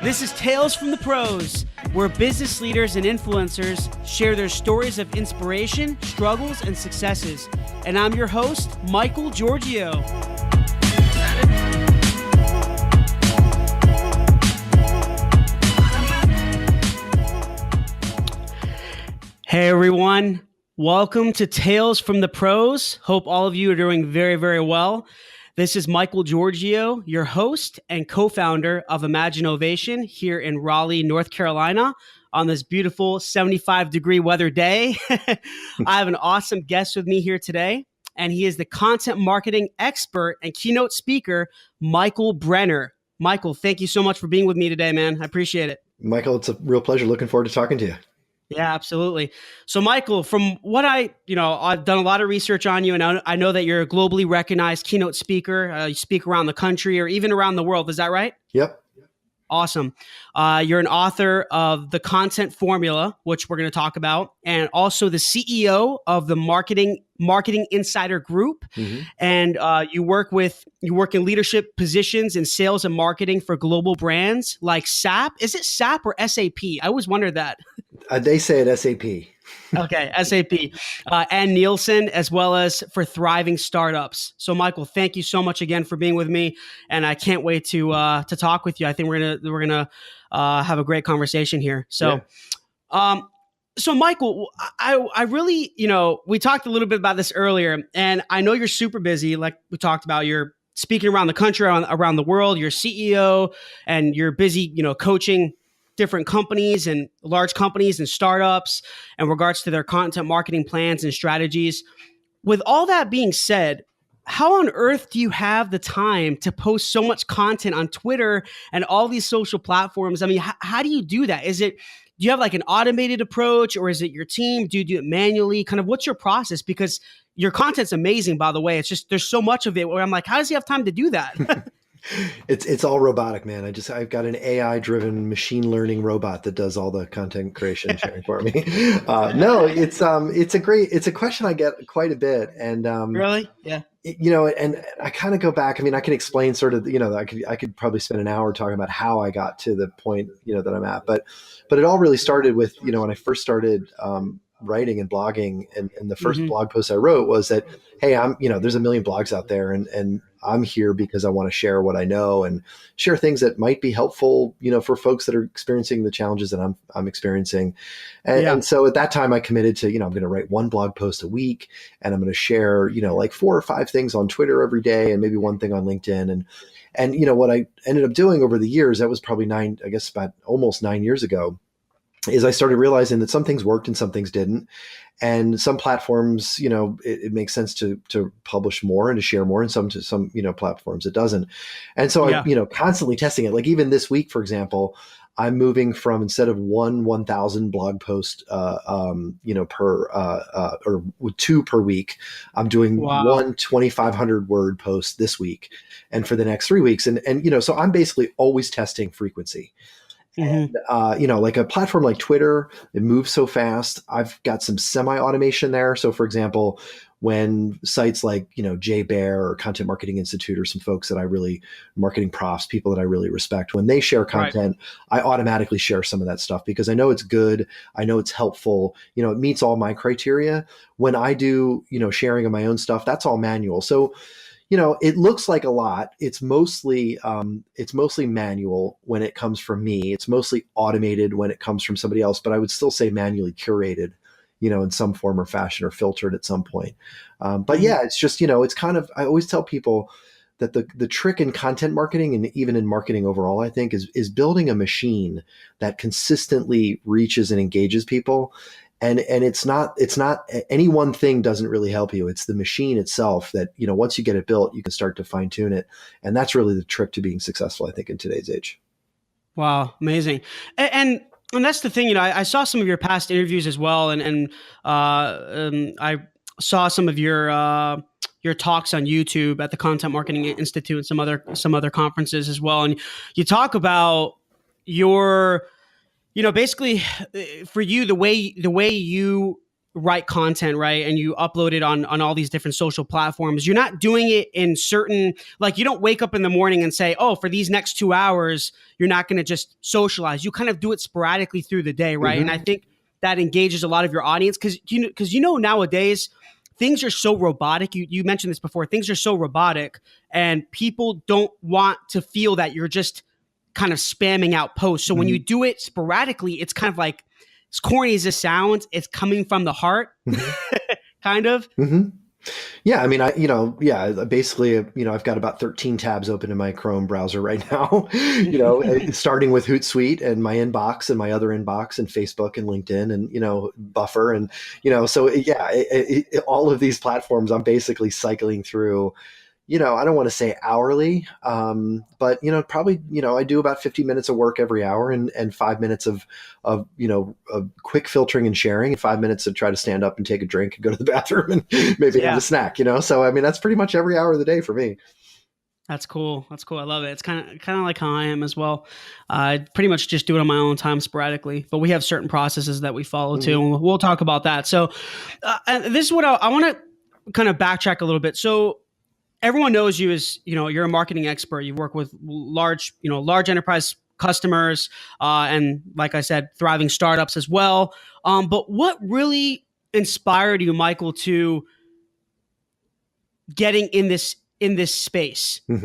This is Tales from the Pros, where business leaders and influencers share their stories of inspiration, struggles, and successes. And I'm your host, Michael Giorgio. Hey everyone, welcome to Tales from the Pros. Hope all of you are doing very, very well. This is Michael Giorgio, your host and co-founder of Imagine Ovation here in Raleigh, North Carolina on this beautiful 75-degree weather day. I have an awesome guest with me here today, and he is the content marketing expert and keynote speaker, Michael Brenner. Michael, thank you so much for being with me today, man. I appreciate it. Michael, it's a real pleasure. Looking forward to talking to you. Yeah, absolutely. So, Michael, from what I've done a lot of research on you, and I know that you're a globally recognized keynote speaker. You speak around the country or even around the world. Is that right? Yep. Awesome. You're an author of The Content Formula, which we're going to talk about, and also the CEO of the Marketing Insider Group. Mm-hmm. And you work in leadership positions in sales and marketing for global brands like SAP. Is it SAP or SAP? I always wondered that. They say it SAP. Okay, SAP and Nielsen, as well as for thriving startups. So, Michael, thank you so much again for being with me, and I can't wait to talk with you. I think we're gonna have a great conversation here. So, yeah. So Michael, I really, we talked a little bit about this earlier, and I know you're super busy. Like we talked about, you're speaking around the country, around the world. You're CEO, and you're busy, coaching different companies and large companies and startups in regards to their content marketing plans and strategies. With all that being said, how on earth do you have the time to post so much content on Twitter and all these social platforms? I mean, how do you do that? Do you have like an automated approach, or is it your team? Do you do it manually? Kind of what's your process? Because your content's amazing, by the way. It's just, there's so much of it where I'm like, how does he have time to do that? It's all robotic, man. I've got an AI driven machine learning robot that does all the content creation and sharing for me. No, it's a question I get quite a bit. And really? Yeah. And I kind of go back. I mean, I can explain sort of, I could probably spend an hour talking about how I got to the point, that I'm at, but it all really started with, when I first started, writing and blogging, and the first blog post I wrote was that, hey, there's a million blogs out there, and I'm here because I want to share what I know and share things that might be helpful, for folks that are experiencing the challenges that I'm experiencing. And so at that time I committed to, I'm going to write one blog post a week, and I'm going to share, like 4 or 5 things on Twitter every day, and maybe one thing on LinkedIn. And what I ended up doing over the years, that was probably about almost 9 years ago, is I started realizing that some things worked and some things didn't. And some platforms, it makes sense to publish more and to share more, and some platforms it doesn't. And so I'm, constantly testing it. Like even this week, for example, I'm moving from, instead of 1,000 blog post, per, or 2 per week, I'm doing one 2,500 word post this week and for the next 3 weeks. And so I'm basically always testing frequency. And, like a platform like Twitter, it moves so fast. I've got some semi-automation there. So for example, when sites like, Jay Bear or Content Marketing Institute, or some folks that I really, marketing profs, people that I really respect, when they share content, I automatically share some of that stuff because I know it's good. I know it's helpful. It meets all my criteria. When I do, sharing of my own stuff, that's all manual. So it looks like a lot. It's mostly manual when it comes from me. It's mostly automated when it comes from somebody else, but I would still say manually curated, in some form or fashion, or filtered at some point. But yeah, it's just, it's kind of, I always tell people that the trick in content marketing, and even in marketing overall, I think is building a machine that consistently reaches and engages people. And it's not any one thing doesn't really help you. It's the machine itself that, once you get it built, you can start to fine tune it. And that's really the trick to being successful, I think, in today's age. Wow. Amazing. And that's the thing, I saw some of your past interviews as well. And I saw some of your talks on YouTube at the Content Marketing Institute and some other conferences as well. And you talk about your, basically for you, the way you write content, right, and you upload it on all these different social platforms, you're not doing it in certain, like, you don't wake up in the morning and say, oh, for these next 2 hours you're not going to just socialize. You kind of do it sporadically through the day, right? And I Mm-hmm. think that engages a lot of your audience, because nowadays things are so robotic. You mentioned this before. Things are so robotic, and people don't want to feel that you're just kind of spamming out posts. So when you do it sporadically, it's kind of like, as corny as this sounds, it's coming from the heart, Mm-hmm. kind of. Mm-hmm. Yeah, I mean, basically, I've got about 13 tabs open in my Chrome browser right now, starting with Hootsuite and my inbox and my other inbox and Facebook and LinkedIn and, Buffer. And, so yeah, all of these platforms, I'm basically cycling through, I don't want to say hourly, but, probably, I do about 50 minutes of work every hour and 5 minutes of quick filtering and sharing, and 5 minutes to try to stand up and take a drink and go to the bathroom and maybe have Yeah, a snack, So, I mean, that's pretty much every hour of the day for me. that's cool. That's cool. I love it. It's kind of like how I am as well. I pretty much just do it on my own time sporadically, but we have certain processes that we follow too. Mm-hmm. And we'll talk about that. So, and this is what I want to kind of backtrack a little bit. So, everyone knows you as, you're a marketing expert. You work with large enterprise customers, and like I said, thriving startups as well. But what really inspired you, Michael, to getting in this space? Mm-hmm.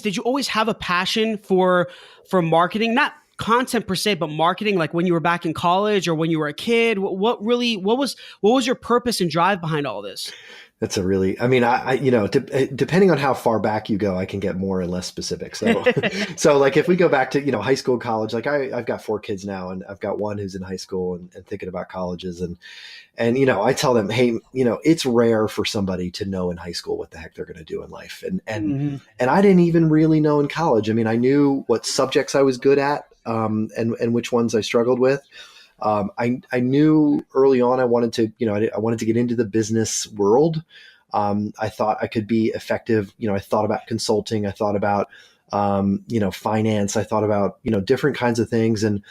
Did you always have a passion for marketing? Not content per se, but marketing, like when you were back in college or when you were a kid? What was your purpose and drive behind all this? That's a really, I mean, depending on how far back you go, I can get more and less specific. So, so like if we go back to, high school, college, like I've got 4 kids now, and I've got one who's in high school and thinking about colleges. And, I tell them, hey, it's rare for somebody to know in high school what the heck they're going to do in life. Mhm. And I didn't even really know in college. I mean, I knew what subjects I was good at, and which ones I struggled with. I knew early on I wanted to, I wanted to get into the business world. I thought I could be effective. I thought about consulting. I thought about, finance. I thought about, different kinds of things. And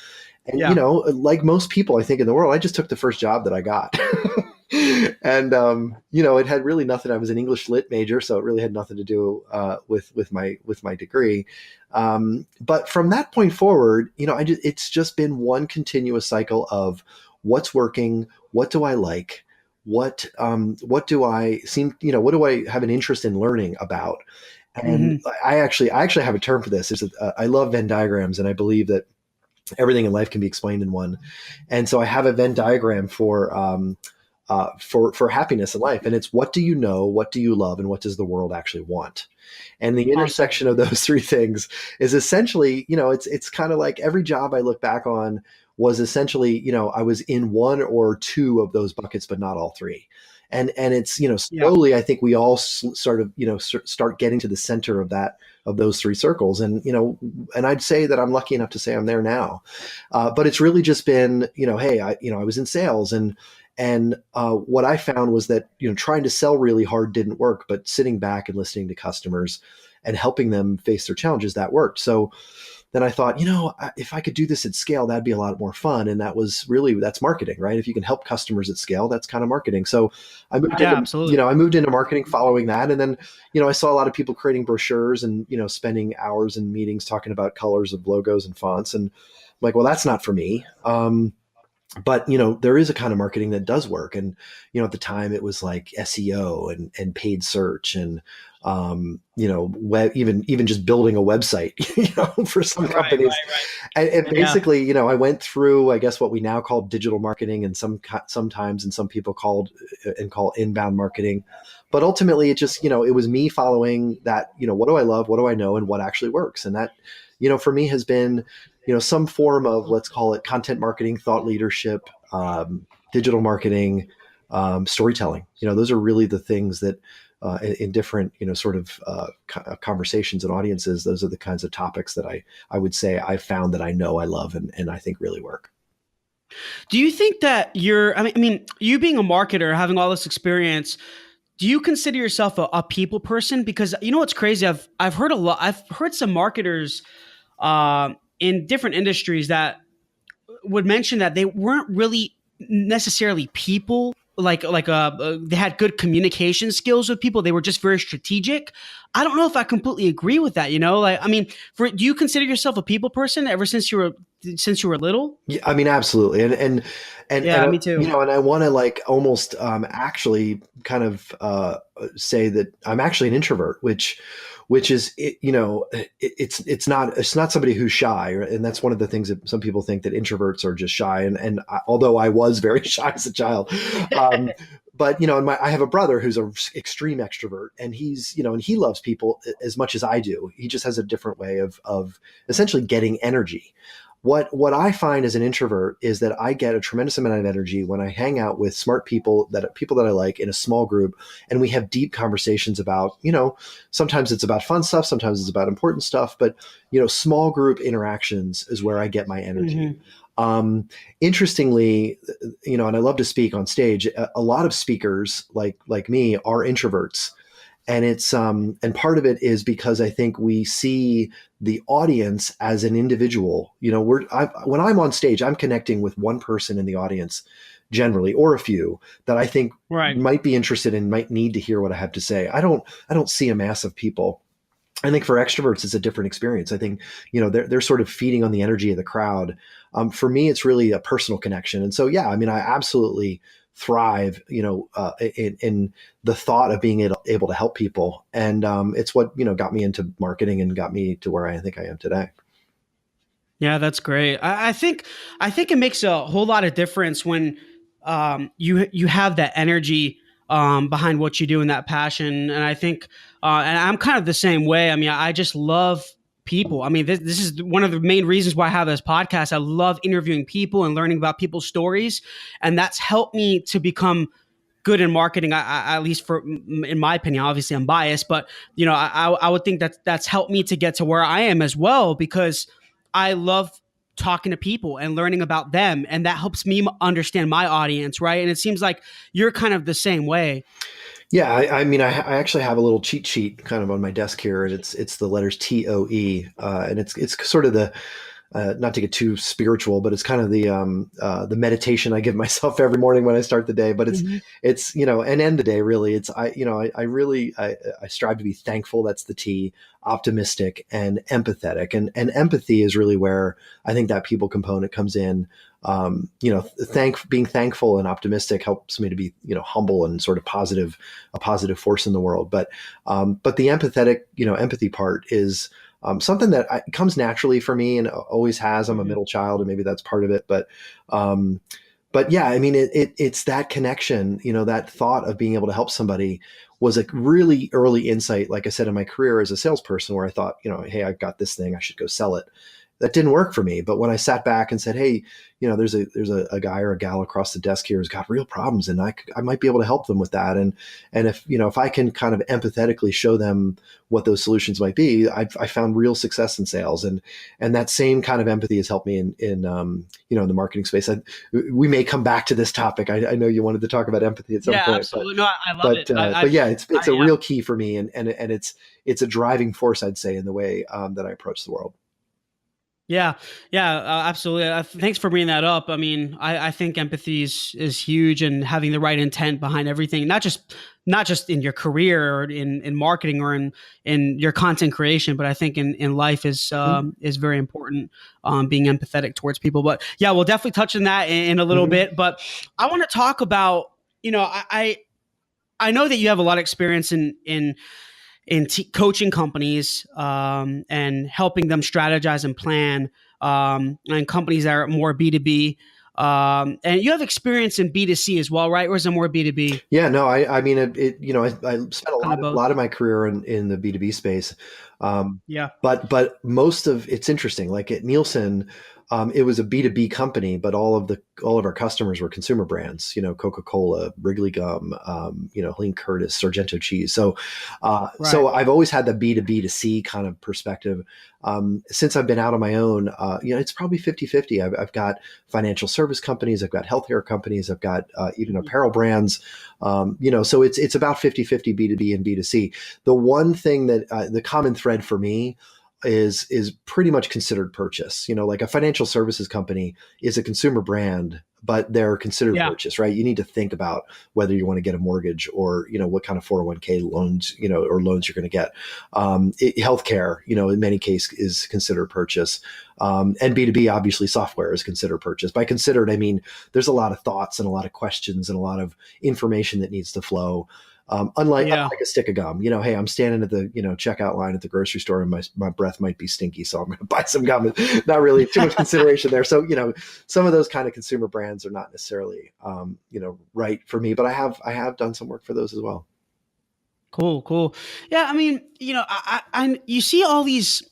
Yeah. like most people, I think in the world, I just took the first job that I got. And, it had really nothing. I was an English lit major, so it really had nothing to do with my degree. But from that point forward, it's just been one continuous cycle of what's working, what do I like, what do I what do I have an interest in learning about? And Hmm. I actually have a term for this. I love Venn diagrams, and I believe that everything in life can be explained in one. And so I have a Venn diagram for happiness in life. And it's, what do you know, what do you love, and what does the world actually want? And the Awesome. intersection of those three things is essentially, it's kind of like every job I look back on was essentially, I was in one or two of those buckets, but not all three. And it's, Yeah. slowly, I think we all sort of, start getting to the center of those three circles. And, and I'd say that I'm lucky enough to say I'm there now. But it's really just been, hey, I was in sales, and what I found was that, trying to sell really hard didn't work, but sitting back and listening to customers and helping them face their challenges, that worked. So then I thought, if I could do this at scale, that'd be a lot more fun. And that's marketing, right? If you can help customers at scale, that's kind of marketing. So I moved Yeah, into, absolutely. I moved into marketing following that. And then, I saw a lot of people creating brochures and, spending hours in meetings talking about colors of logos and fonts. And I'm like, well, that's not for me. But there is a kind of marketing that does work. And at the time it was like SEO and paid search and web, even just building a website for some Right, companies. And yeah. basically, I went through, I guess, what we now call digital marketing, and sometimes, and some people call inbound marketing. But ultimately it just, it was me following that, what do I love, what do I know, and what actually works. And that, for me, has been, some form of, let's call it, content marketing, thought leadership, digital marketing, storytelling. Those are really the things that, in different, sort of conversations and audiences, those are the kinds of topics that I would say I found that I know I love and I think really work. Do you think that I mean, you being a marketer, having all this experience, do you consider yourself a people person? Because what's crazy? I've heard a lot. I've heard some marketers in different industries that would mention that they weren't really necessarily people they had good communication skills with people. They were just very strategic. I don't know if I completely agree with that. Like, I mean, do you consider yourself a people person ever since you were little? Yeah, I mean, absolutely. Yeah, me too. and I want to like almost actually kind of say that I'm actually an introvert, which is it's not somebody who's shy, right? And that's one of the things that some people think, that introverts are just shy, and although I was very shy as a child, um, but I have a brother who's an extreme extrovert, and and he loves people as much as I do. He just has a different way of essentially getting energy. What I find as an introvert is that I get a tremendous amount of energy when I hang out with smart people, that I like, in a small group, and we have deep conversations about, sometimes it's about fun stuff, sometimes it's about important stuff, but small group interactions is where I get my energy. Hmm. Interestingly, and I love to speak on stage. A lot of speakers like me are introverts, and it's and part of it is because I think we see the audience as an individual. When I'm on stage, I'm connecting with one person in the audience generally, or a few that I think Right. might be interested and might need to hear what I have to say. I don't see a mass of people. I think for extroverts, it's a different experience. I think, they're sort of feeding on the energy of the crowd. For me, it's really a personal connection. And so, yeah, I mean, I absolutely thrive, in the thought of being able to help people. And it's what, got me into marketing and got me to where I think I am today. Yeah, that's great. I think it makes a whole lot of difference when you have that energy behind what you do and that passion. And I think, and I'm kind of the same way. I mean, I just love people. I mean, this is one of the main reasons why I have this podcast. I love interviewing people and learning about people's stories, and that's helped me to become good in marketing. At least in my opinion, obviously I'm biased, but I would think that that's helped me to get to where I am as well, because I love talking to people and learning about them, and that helps me understand my audience, right? And it seems like you're kind of the same way. Yeah, I mean, I actually have a little cheat sheet kind of on my desk here, and it's the letters TOE, and it's sort of the not to get too spiritual, but it's kind of the meditation I give myself every morning when I start the day. But Mhm. it's and end the day really. It's I really I strive to be thankful. That's the T. Optimistic and empathetic, and empathy is really where I think that people component comes in. Being thankful and optimistic helps me to be humble and sort of a positive force in the world. But the empathetic empathy part is something that comes naturally for me and always has. I'm a Mhm. middle child, and maybe that's part of it. Um, but yeah, I mean, it's that connection, that thought of being able to help somebody was a really early insight, like I said, in my career as a salesperson, where I thought, hey, I've got this thing, I should go sell it. That didn't work for me. But when I sat back and said, hey, there's a guy or a gal across the desk here who's got real problems, and I might be able to help them with that. And if I can kind of empathetically show them what those solutions might be, I found real success in sales. And that same kind of empathy has helped me in the marketing space. We may come back to this topic. I know you wanted to talk about empathy at some Yeah, point, absolutely. No, I love it. but yeah, it's a I real key for me, and it's a driving force, I'd say, in the way that I approach the world. Yeah, yeah, absolutely. Thanks for bringing that up. I mean, I think empathy is huge, and having the right intent behind everything, not just in your career or in marketing or in your content creation, but I think in life Hmm. is very important. Being empathetic towards people. But yeah, we'll definitely touch on that in a little Hmm. bit. But I want to talk about, I know that you have a lot of experience in coaching companies and helping them strategize and plan, and companies that are more B2B. And you have experience in B2C as well, right? Or is it more B2B? Yeah, no, I mean, I spent a Kind of both. lot of my career in the B2B space. Um, Yeah. but most of it's interesting. Like at Nielsen, it was a B2B company, but all of our customers were consumer brands. Coca-Cola, Wrigley Gum, Helene Curtis, Sargento cheese. So Right. I've always had the B2B to C kind of perspective. Since I've been out on my own, it's probably 50-50. I've got financial service companies, I've got healthcare companies, I've got even Mhm. apparel brands. So it's about 50-50 B2B and B2C. The one thing that the common thread for me is pretty much considered purchase. Like a financial services company is a consumer brand, but they're considered Yeah. purchase, right? You need to think about whether you want to get a mortgage or, what kind of 401k loans, or loans you're going to get. Healthcare, in many cases is considered purchase. And B2B, obviously software is considered purchase. By considered, I mean, there's a lot of thoughts and a lot of questions and a lot of information that needs to flow. Unlike Yeah. a stick of gum, hey, I'm standing at the, checkout line at the grocery store and my breath might be stinky. So I'm going to buy some gum. Not really too much consideration there. So, some of those kind of consumer brands are not necessarily, right for me, but I have done some work for those as well. Cool. Cool. Yeah. I mean, you see all these,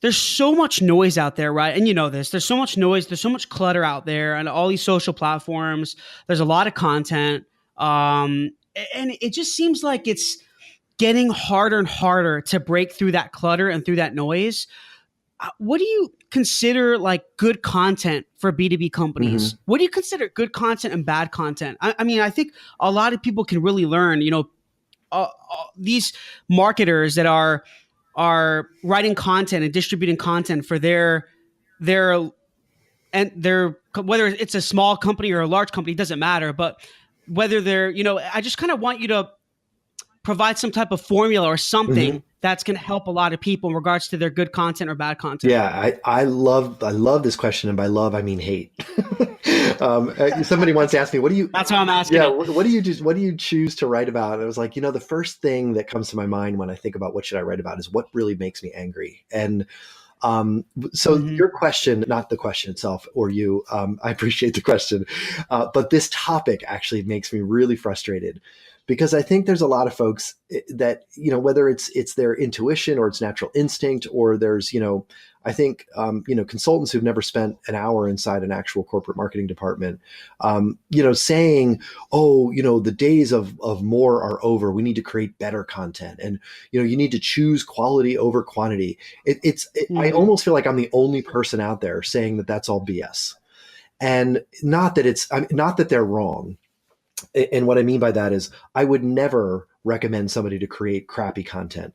there's so much noise out there, right? And there's so much noise, there's so much clutter out there and all these social platforms. There's a lot of content. And it just seems like it's getting harder and harder to break through that clutter and through that noise. What do you consider like good content for B2B companies? Mm-hmm. What do you consider good content and bad content? I mean, I think a lot of people can really learn, these marketers that are writing content and distributing content for their whether it's a small company or a large company, it doesn't matter. But whether they're, I just kind of want you to provide some type of formula or Mm-hmm. something that's going to help a lot of people in regards to their good content or bad content. Yeah, I love this question, and by love I mean hate. Somebody once asked me, "What do you?" That's how I'm asking Yeah, it. what do you do? What do you choose to write about? And I was like, the first thing that comes to my mind when I think about what should I write about is what really makes me angry. And so Mm-hmm. your question, not the question itself, or you, I appreciate the question, but this topic actually makes me really frustrated because I think there's a lot of folks that, whether it's their intuition or it's natural instinct, or there's, I think, consultants who've never spent an hour inside an actual corporate marketing department, saying, oh, the days of more are over. We need to create better content. And, you need to choose quality over quantity. I Mm-hmm. almost feel like I'm the only person out there saying that that's all BS. And not that they're wrong. And what I mean by that is I would never recommend somebody to create crappy content.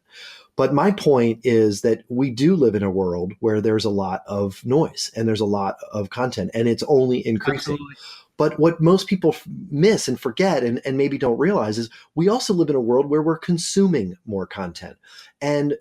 But my point is that we do live in a world where there's a lot of noise and there's a lot of content, and it's only increasing. Absolutely. But what most people miss and forget and maybe don't realize is we also live in a world where we're consuming more content. And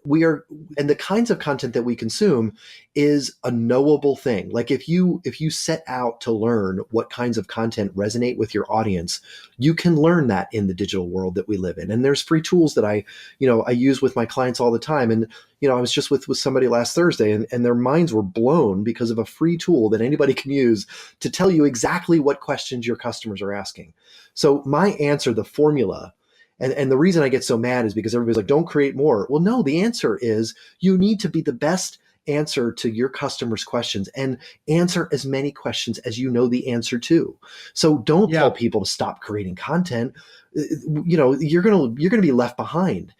and the kinds of content that we consume is a knowable thing. Like if you set out to learn what kinds of content resonate with your audience, you can learn that in the digital world that we live in. And there's free tools that I use with my clients all the time. And I was just with somebody last Thursday, and their minds were blown because of a free tool that anybody can use to tell you exactly what questions your customers are asking. So my answer, the formula, and the reason I get so mad is because everybody's like, don't create more. Well, no, the answer is you need to be the best answer to your customers' questions and answer as many questions as you know the answer to. So don't tell Yeah. people to stop creating content. You're gonna be left behind.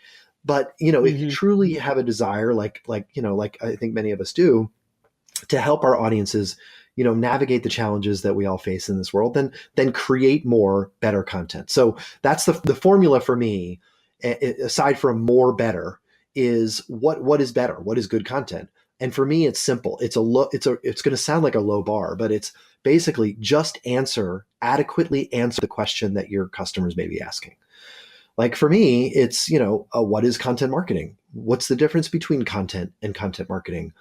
But if you Mm-hmm. truly have a desire, like I think many of us do, to help our audiences, navigate the challenges that we all face in this world, then create more better content. So that's the formula for me. Aside from more better, is what is better? What is good content? And for me, it's simple. It's going to sound like a low bar, but it's basically just adequately answer the question that your customers may be asking. Like for me, it's, what is content marketing? What's the difference between content and content marketing?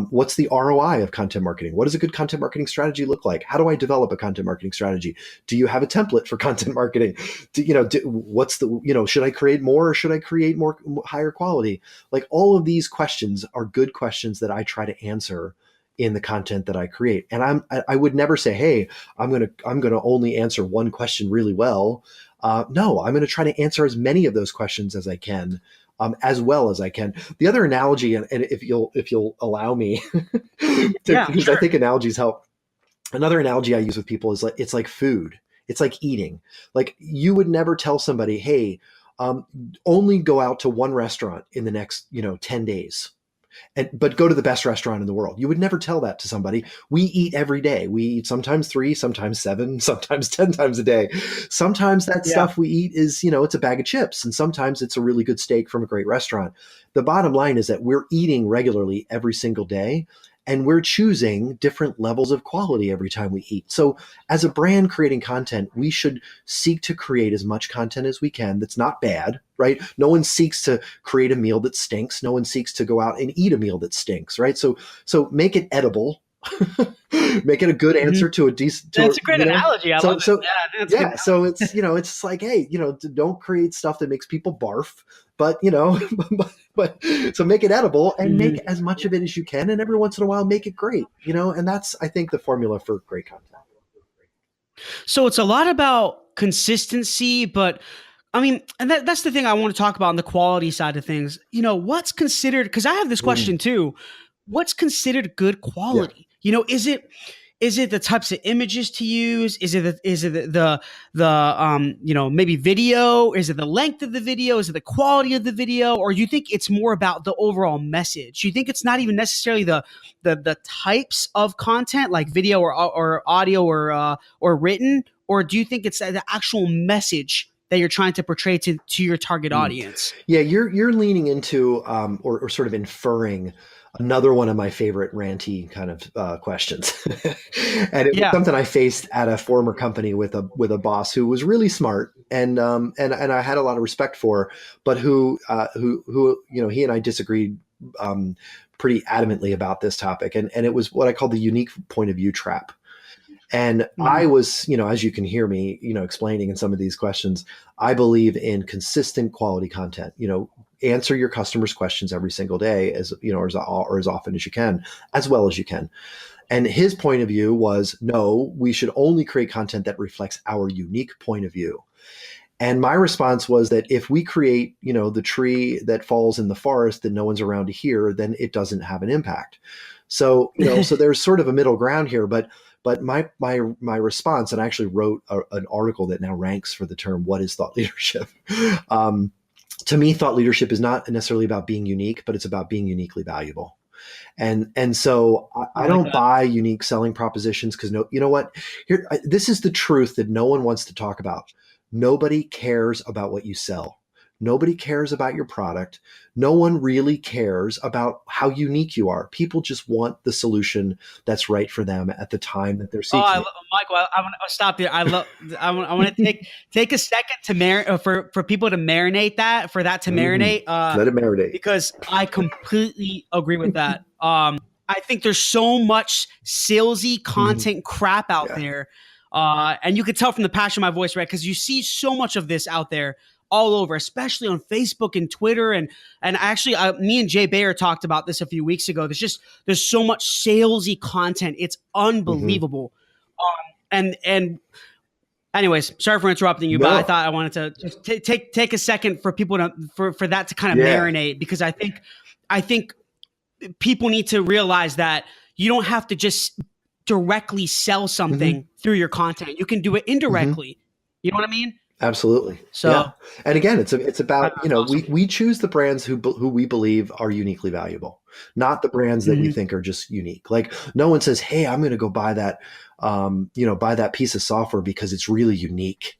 What's the ROI of content marketing? What does a good content marketing strategy look like? How do I develop a content marketing strategy? Do you have a template for content marketing? Should I create more or should I create more higher quality? Like all of these questions are good questions that I try to answer in the content that I create. And I would never say, hey, I'm going to only answer one question really well. No, I'm going to try to answer as many of those questions as I can, as well as I can. The other analogy, and if you'll allow me, Yeah. because I Sure. think analogies help. Another analogy I use with people is like it's like food. It's like eating. Like you would never tell somebody, hey, only go out to one restaurant in the next 10 days. But go to the best restaurant in the world. You would never tell that to somebody. We eat every day. We eat sometimes 3, sometimes 7, sometimes 10 times a day. Sometimes that Yeah. stuff we eat is, it's a bag of chips, and sometimes it's a really good steak from a great restaurant. The bottom line is that we're eating regularly every single day, and we're choosing different levels of quality every time we eat. So as a brand creating content, we should seek to create as much content as we can that's not bad, right? No one seeks to create a meal that stinks. No one seeks to go out and eat a meal that stinks, right? So make it edible. Make it a good answer to a decent. That's a great analogy. I love it. Yeah. So it's like, hey, don't create stuff that makes people barf, but but so make it edible and make as much of it as you can, and every once in a while make it great, and that's, I think, the formula for great content. So it's a lot about consistency, but I mean, and that's the thing I want to talk about on the quality side of things. What's considered, because I have this question too, what's considered good quality? Is it the types of images to use? Is it the maybe video? Is it the length of the video? Is it the quality of the video? Or do you think it's more about the overall message? Do you think it's not even necessarily the types of content like video or audio or written? Or do you think it's the actual message that you're trying to portray to your target audience? Yeah, you're leaning into or sort of inferring another one of my favorite ranty kind of questions. And it was something I faced at a former company with a boss who was really smart and I had a lot of respect for, but who he and I disagreed pretty adamantly about this topic. And it was what I call the unique point of view trap. And I was, as you can hear me, explaining in some of these questions, I believe in consistent quality content. Answer your customers' questions every single day as often as you can, as well as you can. And his point of view was, no, we should only create content that reflects our unique point of view. And my response was that if we create, the tree that falls in the forest that no one's around to hear, then it doesn't have an impact. So, so there's sort of a middle ground here, but my response, and I actually wrote an article that now ranks for the term, what is thought leadership? To me, thought leadership is not necessarily about being unique, but it's about being uniquely valuable. And so I don't buy unique selling propositions because this is the truth that no one wants to talk about. Nobody cares about what you sell. Nobody cares about your product. No one really cares about how unique you are. People just want the solution that's right for them at the time that they're seeking. Michael, I want to stop there. I want to take a second to for people to marinate that, for that to marinate. Let it marinate. Because I completely agree with that. I think there's so much salesy content crap out there. And you could tell from the passion of my voice, right? Because you see so much of this out there all over, especially on Facebook and Twitter. And actually, me and Jay Bayer talked about this a few weeks ago. There's so much salesy content. It's unbelievable. And anyways, sorry for interrupting you, but I thought I wanted to just take a second for people for that to kind of marinate, because I think people need to realize that you don't have to just directly sell something through your content. You can do it indirectly. You know what I mean? Absolutely. So, and again, it's about, awesome. we choose the brands who we believe are uniquely valuable, not the brands that we think are just unique. Like, no one says, hey, I'm going to go buy that, buy that piece of software because it's really unique.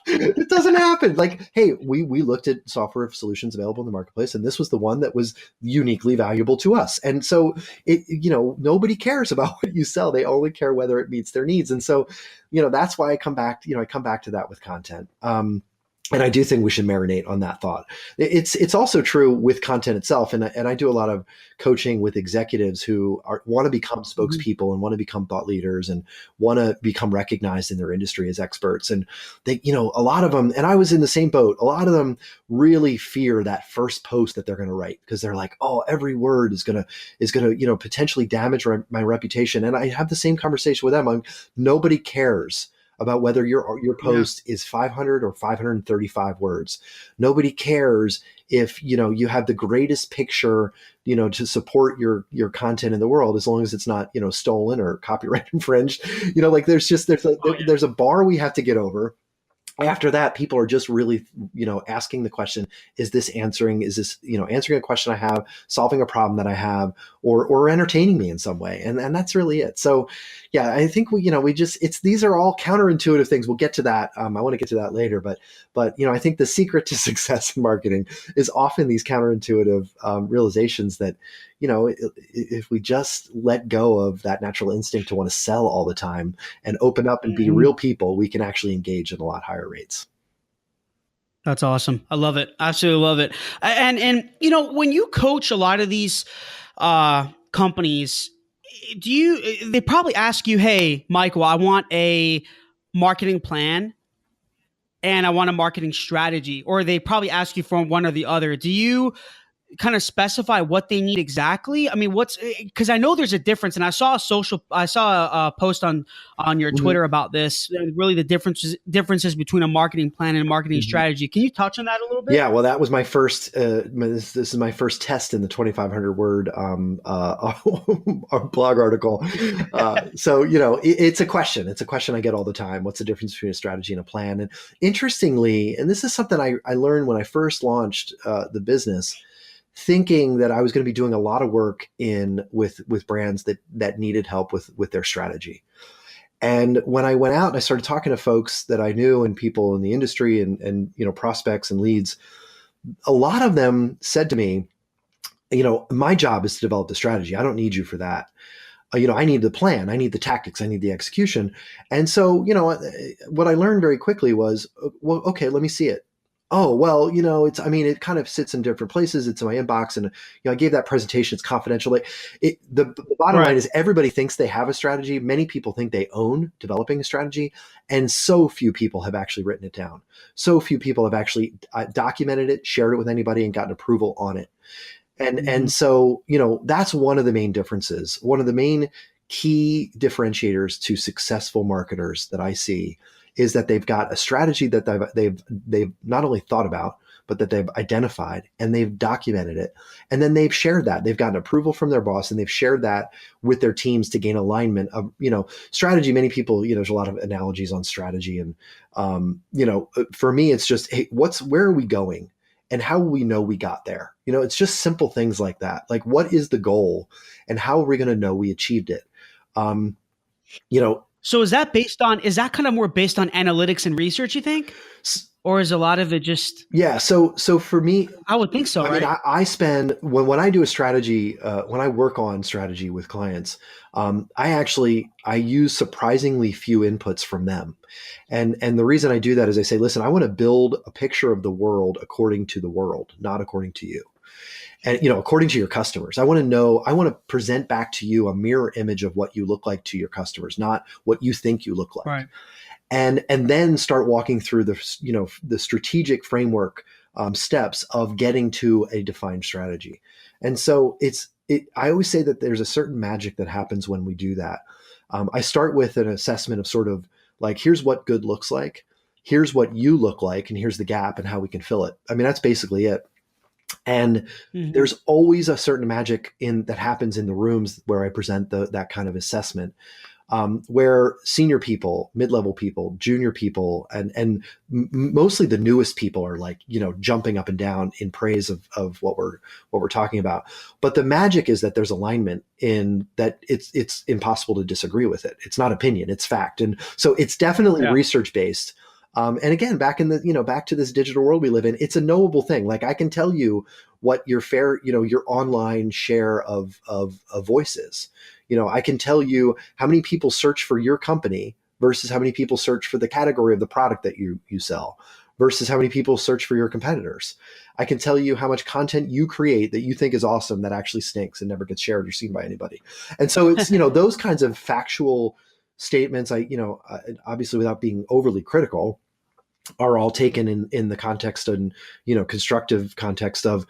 It doesn't happen. Like, hey, we looked at software solutions available in the marketplace, and this was the one that was uniquely valuable to us. And so nobody cares about what you sell. They only care whether it meets their needs. And so, that's why I come back to that with content. And I do think we should marinate on that thought. It's also true with content itself. And I do a lot of coaching with executives who want to become spokespeople and want to become thought leaders and want to become recognized in their industry as experts. And they, a lot of them, and I was in the same boat, a lot of them really fear that first post that they're going to write, because they're like, oh, every word is going to, potentially damage my reputation. And I have the same conversation with them. Nobody cares about whether your post is 500 or 535 words. Nobody cares if, you have the greatest picture, to support your content in the world, as long as it's not, stolen or copyright infringed. There's a bar we have to get over. After that, people are just really, asking the question, is this, answering a question I have, solving a problem that I have, or entertaining me in some way. And that's really it. So yeah, I think these are all counterintuitive things. We'll get to that. I want to get to that later, but I think the secret to success in marketing is often these counterintuitive realizations that, if we just let go of that natural instinct to want to sell all the time and open up and be real people, we can actually engage at a lot higher rates. That's awesome. I love it. Absolutely love it. And when you coach a lot of these companies, they probably ask you, "Hey, Michael, I want a marketing plan and I want a marketing strategy," or they probably ask you for one or the other. Do you kind of specify what they need exactly? I mean, because I know there's a difference, and I saw a post on your Mm-hmm. Twitter about this. Really, the differences between a marketing plan and a marketing Mm-hmm. strategy. Can you touch on that a little bit? Yeah, well, that was my first. This is my first test in the 2,500 word blog article. So it's a question. It's a question I get all the time. What's the difference between a strategy and a plan? And interestingly, and this is something I learned when I first launched the business, thinking that I was going to be doing a lot of work with brands that needed help with their strategy. And when I went out and I started talking to folks that I knew and people in the industry and prospects and leads, a lot of them said to me, my job is to develop the strategy. I don't need you for that. I need the plan. I need the tactics. I need the execution. And so, what I learned very quickly was, well, okay, let me see it. Oh, well, it kind of sits in different places. It's in my inbox. And, I gave that presentation. It's confidential. The bottom line is everybody thinks they have a strategy. Many people think they own developing a strategy. And so few people have actually written it down. So few people have actually documented it, shared it with anybody, and gotten approval on it. And so, that's one of the main differences. One of the main key differentiators to successful marketers that I see is that they've got a strategy that they've not only thought about, but that they've identified and they've documented it. And then they've shared that. They've gotten approval from their boss and they've shared that with their teams to gain alignment of, strategy. Many people, there's a lot of analogies on strategy. And, for me, it's just, hey, where are we going? And how will we know we got there? It's just simple things like that. Like, what is the goal and how are we going to know we achieved it? So is that kind of more based on analytics and research, you think? Or is a lot of it just? Yeah. So for me, I would think so, right? mean, I spend when I do a strategy, when I work on strategy with clients, I use surprisingly few inputs from them. And the reason I do that is I say, listen, I want to build a picture of the world according to the world, not according to you. And, according to your customers. I want to present back to you a mirror image of what you look like to your customers, not what you think you look like. Right. And then start walking through the strategic framework steps of getting to a defined strategy. And so I always say that there's a certain magic that happens when we do that. I start with an assessment of sort of like, here's what good looks like, here's what you look like, and here's the gap and how we can fill it. I mean, that's basically it. And there's always a certain magic that happens in the rooms where I present that kind of assessment, where senior people, mid-level people, junior people, and mostly the newest people are like, jumping up and down in praise of what we're talking about. But the magic is that there's alignment in that. It's impossible to disagree with it. It's not opinion, it's fact. And so it's definitely research based. And again, back to this digital world we live in, it's a knowable thing. Like, I can tell you what your your online share of voice is. I can tell you how many people search for your company versus how many people search for the category of the product that you sell versus how many people search for your competitors. I can tell you how much content you create that you think is awesome that actually stinks and never gets shared or seen by anybody. And so it's, those kinds of factual statements, obviously without being overly critical, are all taken in the context and, constructive context of,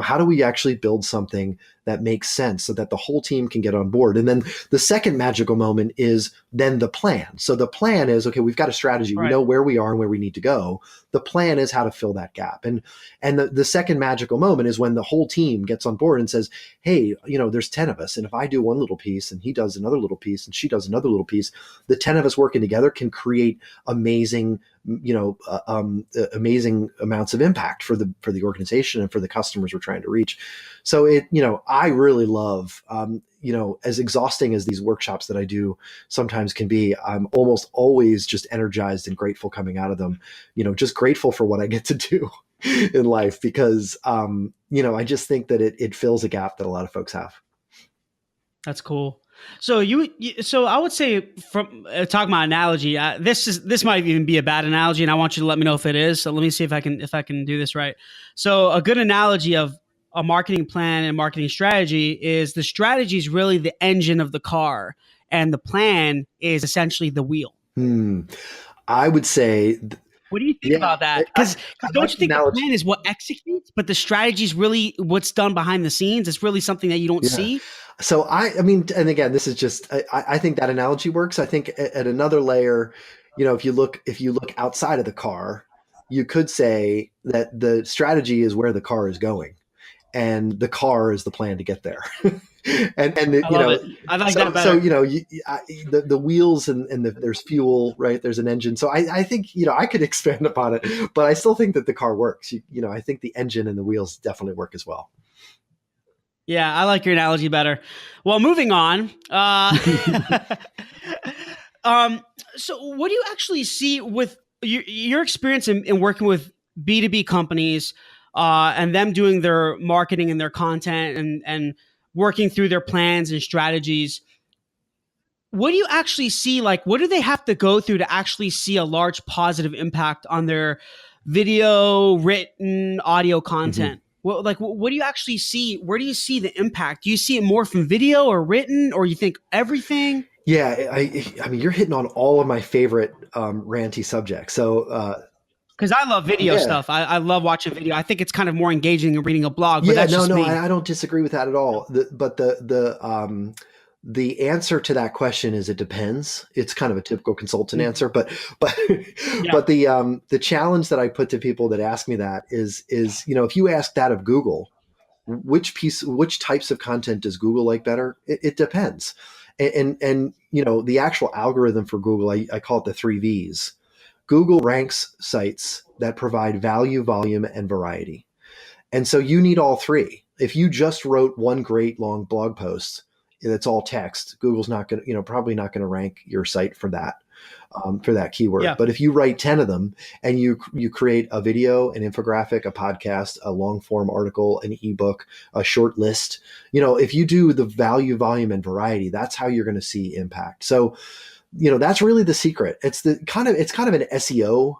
how do we actually build something that makes sense so that the whole team can get on board? And then the second magical moment is then the plan. So the plan is, okay, we've got a strategy. We Right. know where we are and where we need to go. The plan is how to fill that gap. And the second magical moment is when the whole team gets on board and says, hey, there's 10 of us. And if I do one little piece and he does another little piece and she does another little piece, the 10 of us working together can create amazing amazing amounts of impact for the organization and for the customers we're trying to reach. So I really love, as exhausting as these workshops that I do sometimes can be, I'm almost always just energized and grateful coming out of them, just grateful for what I get to do in life, because, I just think that it fills a gap that a lot of folks have. That's cool. So so I would say, from talking about analogy, this might even be a bad analogy, and I want you to let me know if it is. So let me see if I can do this right. So a good analogy of a marketing plan and marketing strategy is the strategy is really the engine of the car, and the plan is essentially the wheel. I would say. What do you think about that? Because don't you think the plan is what executes, but the strategy is really what's done behind the scenes? It's really something that you don't see. So I mean, and again, this is just, I think that analogy works. I think at another layer, if you look outside of the car, you could say that the strategy is where the car is going, and the car is the plan to get there. and I like that better. So the wheels and there's fuel, right? There's an engine. So I think I could expand upon it, but I still think that the car works. I think the engine and the wheels definitely work as well. Yeah, I like your analogy better. Well, moving on. So what do you actually see with your experience in working with B2B companies and them doing their marketing and their content and working through their plans and strategies? What do you actually see? Like, what do they have to go through to actually see a large positive impact on their video, written, audio content? Well, like, what do you actually see? Where do you see the impact? Do you see it more from video or written, or you think everything? Yeah, I mean, you're hitting on all of my favorite ranty subjects. So, because I love video stuff. I love watching video. I think it's kind of more engaging than reading a blog. But that's just me. I don't disagree with that at all. But the answer to that question is it depends. It's kind of a typical consultant answer, but the challenge that I put to people that ask me that is if you ask that of Google, which types of content does Google like better? It depends. And the actual algorithm for Google, I call it the 3 V's. Google ranks sites that provide value, volume, and variety. And so you need all three. If you just wrote one great long blog post that's all text, Google's not going to, probably not going to rank your site for that keyword. Yeah. But if you write 10 of them and you create a video, an infographic, a podcast, a long form article, an ebook, a short list, if you do the value, volume, and variety, that's how you're going to see impact. So, that's really the secret. It's kind of an SEO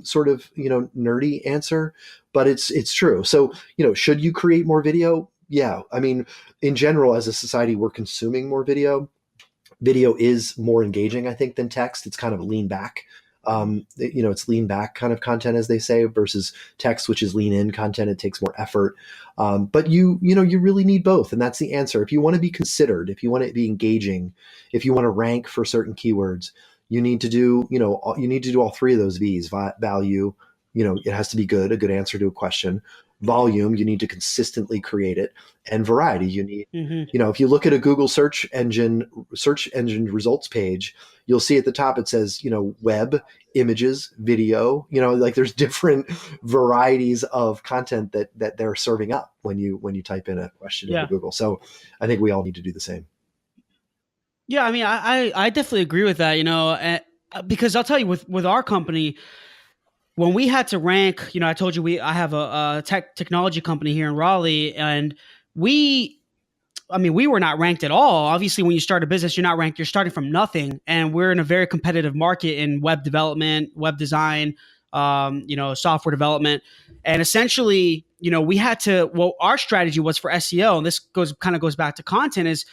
sort of, nerdy answer, but it's true. So, should you create more video? Yeah. I mean, in general, as a society, we're consuming more video. Video is more engaging, I think, than text. It's kind of lean back. It's lean back kind of content, as they say, versus text, which is lean in content. It takes more effort. But you really need both. And that's the answer. If you want to be considered, if you want to be engaging, if you want to rank for certain keywords, you need to do all three of those V's. Value, it has to be good, a good answer to a question. Volume, you need to consistently create it, and variety, you need, if you look at a Google search engine results page, you'll see at the top it says, web, images, video, like there's different varieties of content that they're serving up when you type in a question into Google. So I think we all need to do the same. Yeah, I mean, I definitely agree with that, because I'll tell you, with our company, when we had to rank, I told you I have a technology company here in Raleigh, and we were not ranked at all. Obviously, when you start a business, you're not ranked. You're starting from nothing, and we're in a very competitive market in web development, web design, software development, and essentially, we had to. Well, our strategy was for SEO, and this goes back to content. Is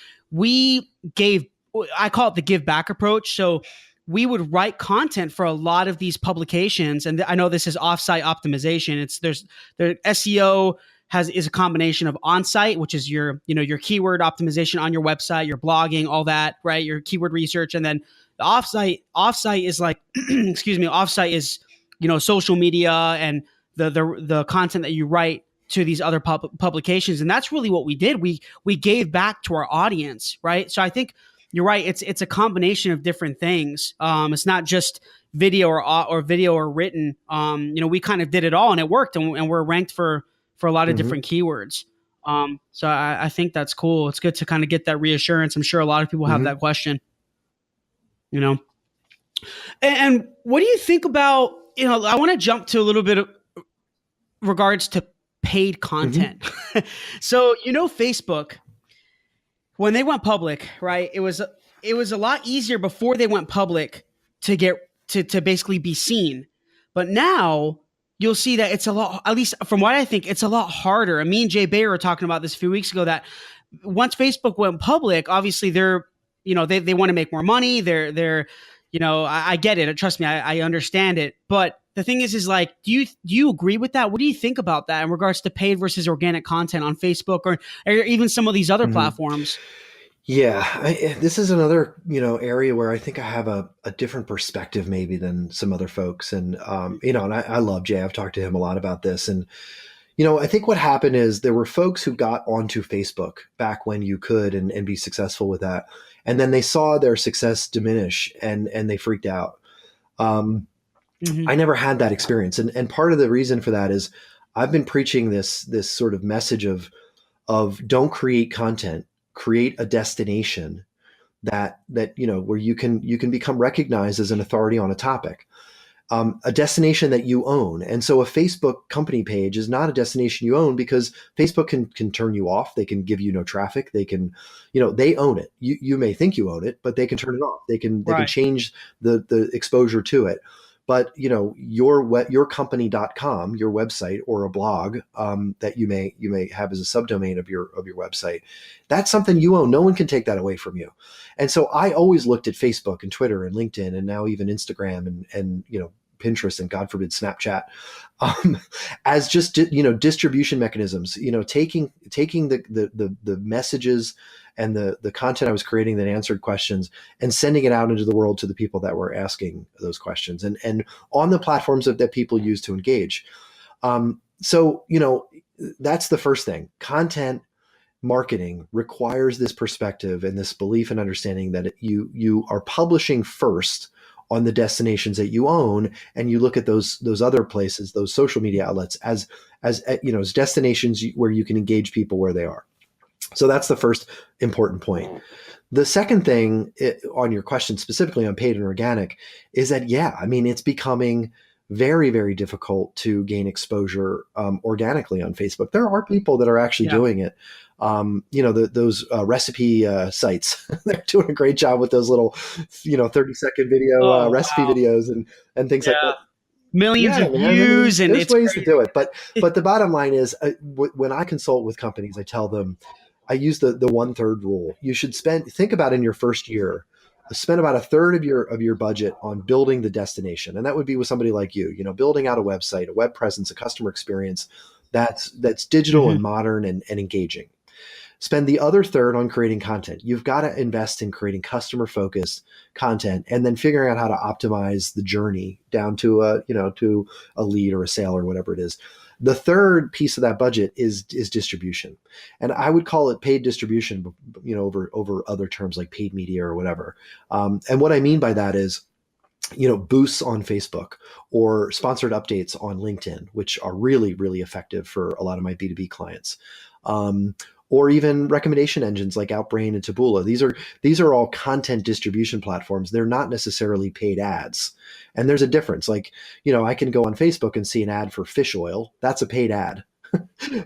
I call it the give back approach. So we would write content for a lot of these publications. And I know this is offsite optimization. Their SEO is a combination of on-site, which is your keyword optimization on your website, your blogging, all that, right? Your keyword research. And then the offsite is like, excuse me, offsite is, social media and the content that you write to these other publications. And that's really what we did. We gave back to our audience, right? So I think you're right. It's a combination of different things. It's not just video or written. We kind of did it all, and it worked, and we're ranked for a lot of different keywords. So I think that's cool. It's good to kind of get that reassurance. I'm sure a lot of people have that question. And what do you think about? I want to jump to a little bit of regards to paid content. So Facebook, when they went public, right? It was a lot easier before they went public to get to basically be seen. But now you'll see that it's a lot, at least from what I think, it's a lot harder. And me and Jay Bayer were talking about this a few weeks ago, that once Facebook went public, obviously they're, they want to make more money. They're I get it. Trust me, I understand it. But the thing is like, do you agree with that? What do you think about that in regards to paid versus organic content on Facebook or even some of these other platforms? Yeah, this is another, area where I think I have a different perspective maybe than some other folks. And, and I love Jay. I've talked to him a lot about this. And, I think what happened is there were folks who got onto Facebook back when you could and be successful with that. And then they saw their success diminish and they freaked out. I never had that experience. And part of the reason for that is I've been preaching this sort of message of don't create content, create a destination that where you can become recognized as an authority on a topic, a destination that you own. And so a Facebook company page is not a destination you own, because Facebook can turn you off. They can give you no traffic. They can, they own it. You may think you own it, but they can turn it off. They can change the exposure to it. But your company.com, your website or a blog that you may have as a subdomain of your website, that's something you own. No one can take that away from you. And so I always looked at Facebook and Twitter and LinkedIn and now even Instagram and Pinterest and God forbid Snapchat as just distribution mechanisms. Taking the messages and the content I was creating that answered questions and sending it out into the world to the people that were asking those questions and on the platforms that people use to engage. So that's the first thing. Content marketing requires this perspective and this belief and understanding that you are publishing first on the destinations that you own, and you look at those other places, those social media outlets as destinations where you can engage people where they are. So that's the first important point. The second thing on your question specifically on paid and organic is that, it's becoming very, very difficult to gain exposure organically on Facebook. There are people that are actually doing it. Those recipe sites, they're doing a great job with those little, 30-second video recipe videos and things like that. Millions of views, and there's ways to do it. But the bottom line is, when I consult with companies, I tell them, I use the 1/3 rule. You should think about in your first year, spend about 1/3 of your budget on building the destination. And that would be with somebody like you, building out a website, a web presence, a customer experience that's digital and modern and engaging. Spend the other 1/3 on creating content. You've got to invest in creating customer-focused content and then figuring out how to optimize the journey down to a lead or a sale or whatever it is. The third piece of that budget is distribution. And I would call it paid distribution, over other terms like paid media or whatever. And what I mean by that is, boosts on Facebook or sponsored updates on LinkedIn, which are really, really effective for a lot of my B2B clients. Or even recommendation engines like Outbrain and Taboola. These are all content distribution platforms. They're not necessarily paid ads. And there's a difference. Like, I can go on Facebook and see an ad for fish oil. That's a paid ad.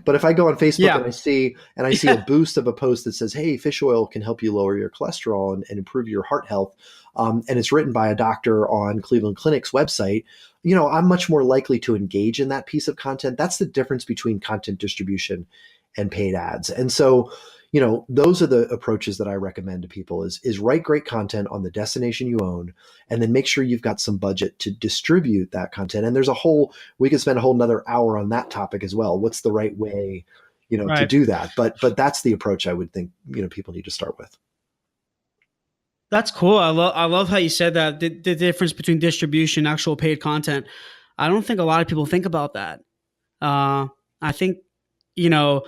But if I go on Facebook and I see a boost of a post that says, hey, fish oil can help you lower your cholesterol and improve your heart health, and it's written by a doctor on Cleveland Clinic's website, I'm much more likely to engage in that piece of content. That's the difference between content distribution and paid ads. And so, those are the approaches that I recommend to people is write great content on the destination you own, and then make sure you've got some budget to distribute that content. And we could spend a whole nother hour on that topic as well. What's the right way, to Right. do that? But that's the approach I would think, people need to start with. That's cool. I love how you said that the difference between distribution and actual paid content. I don't think a lot of people think about that. I think, you know,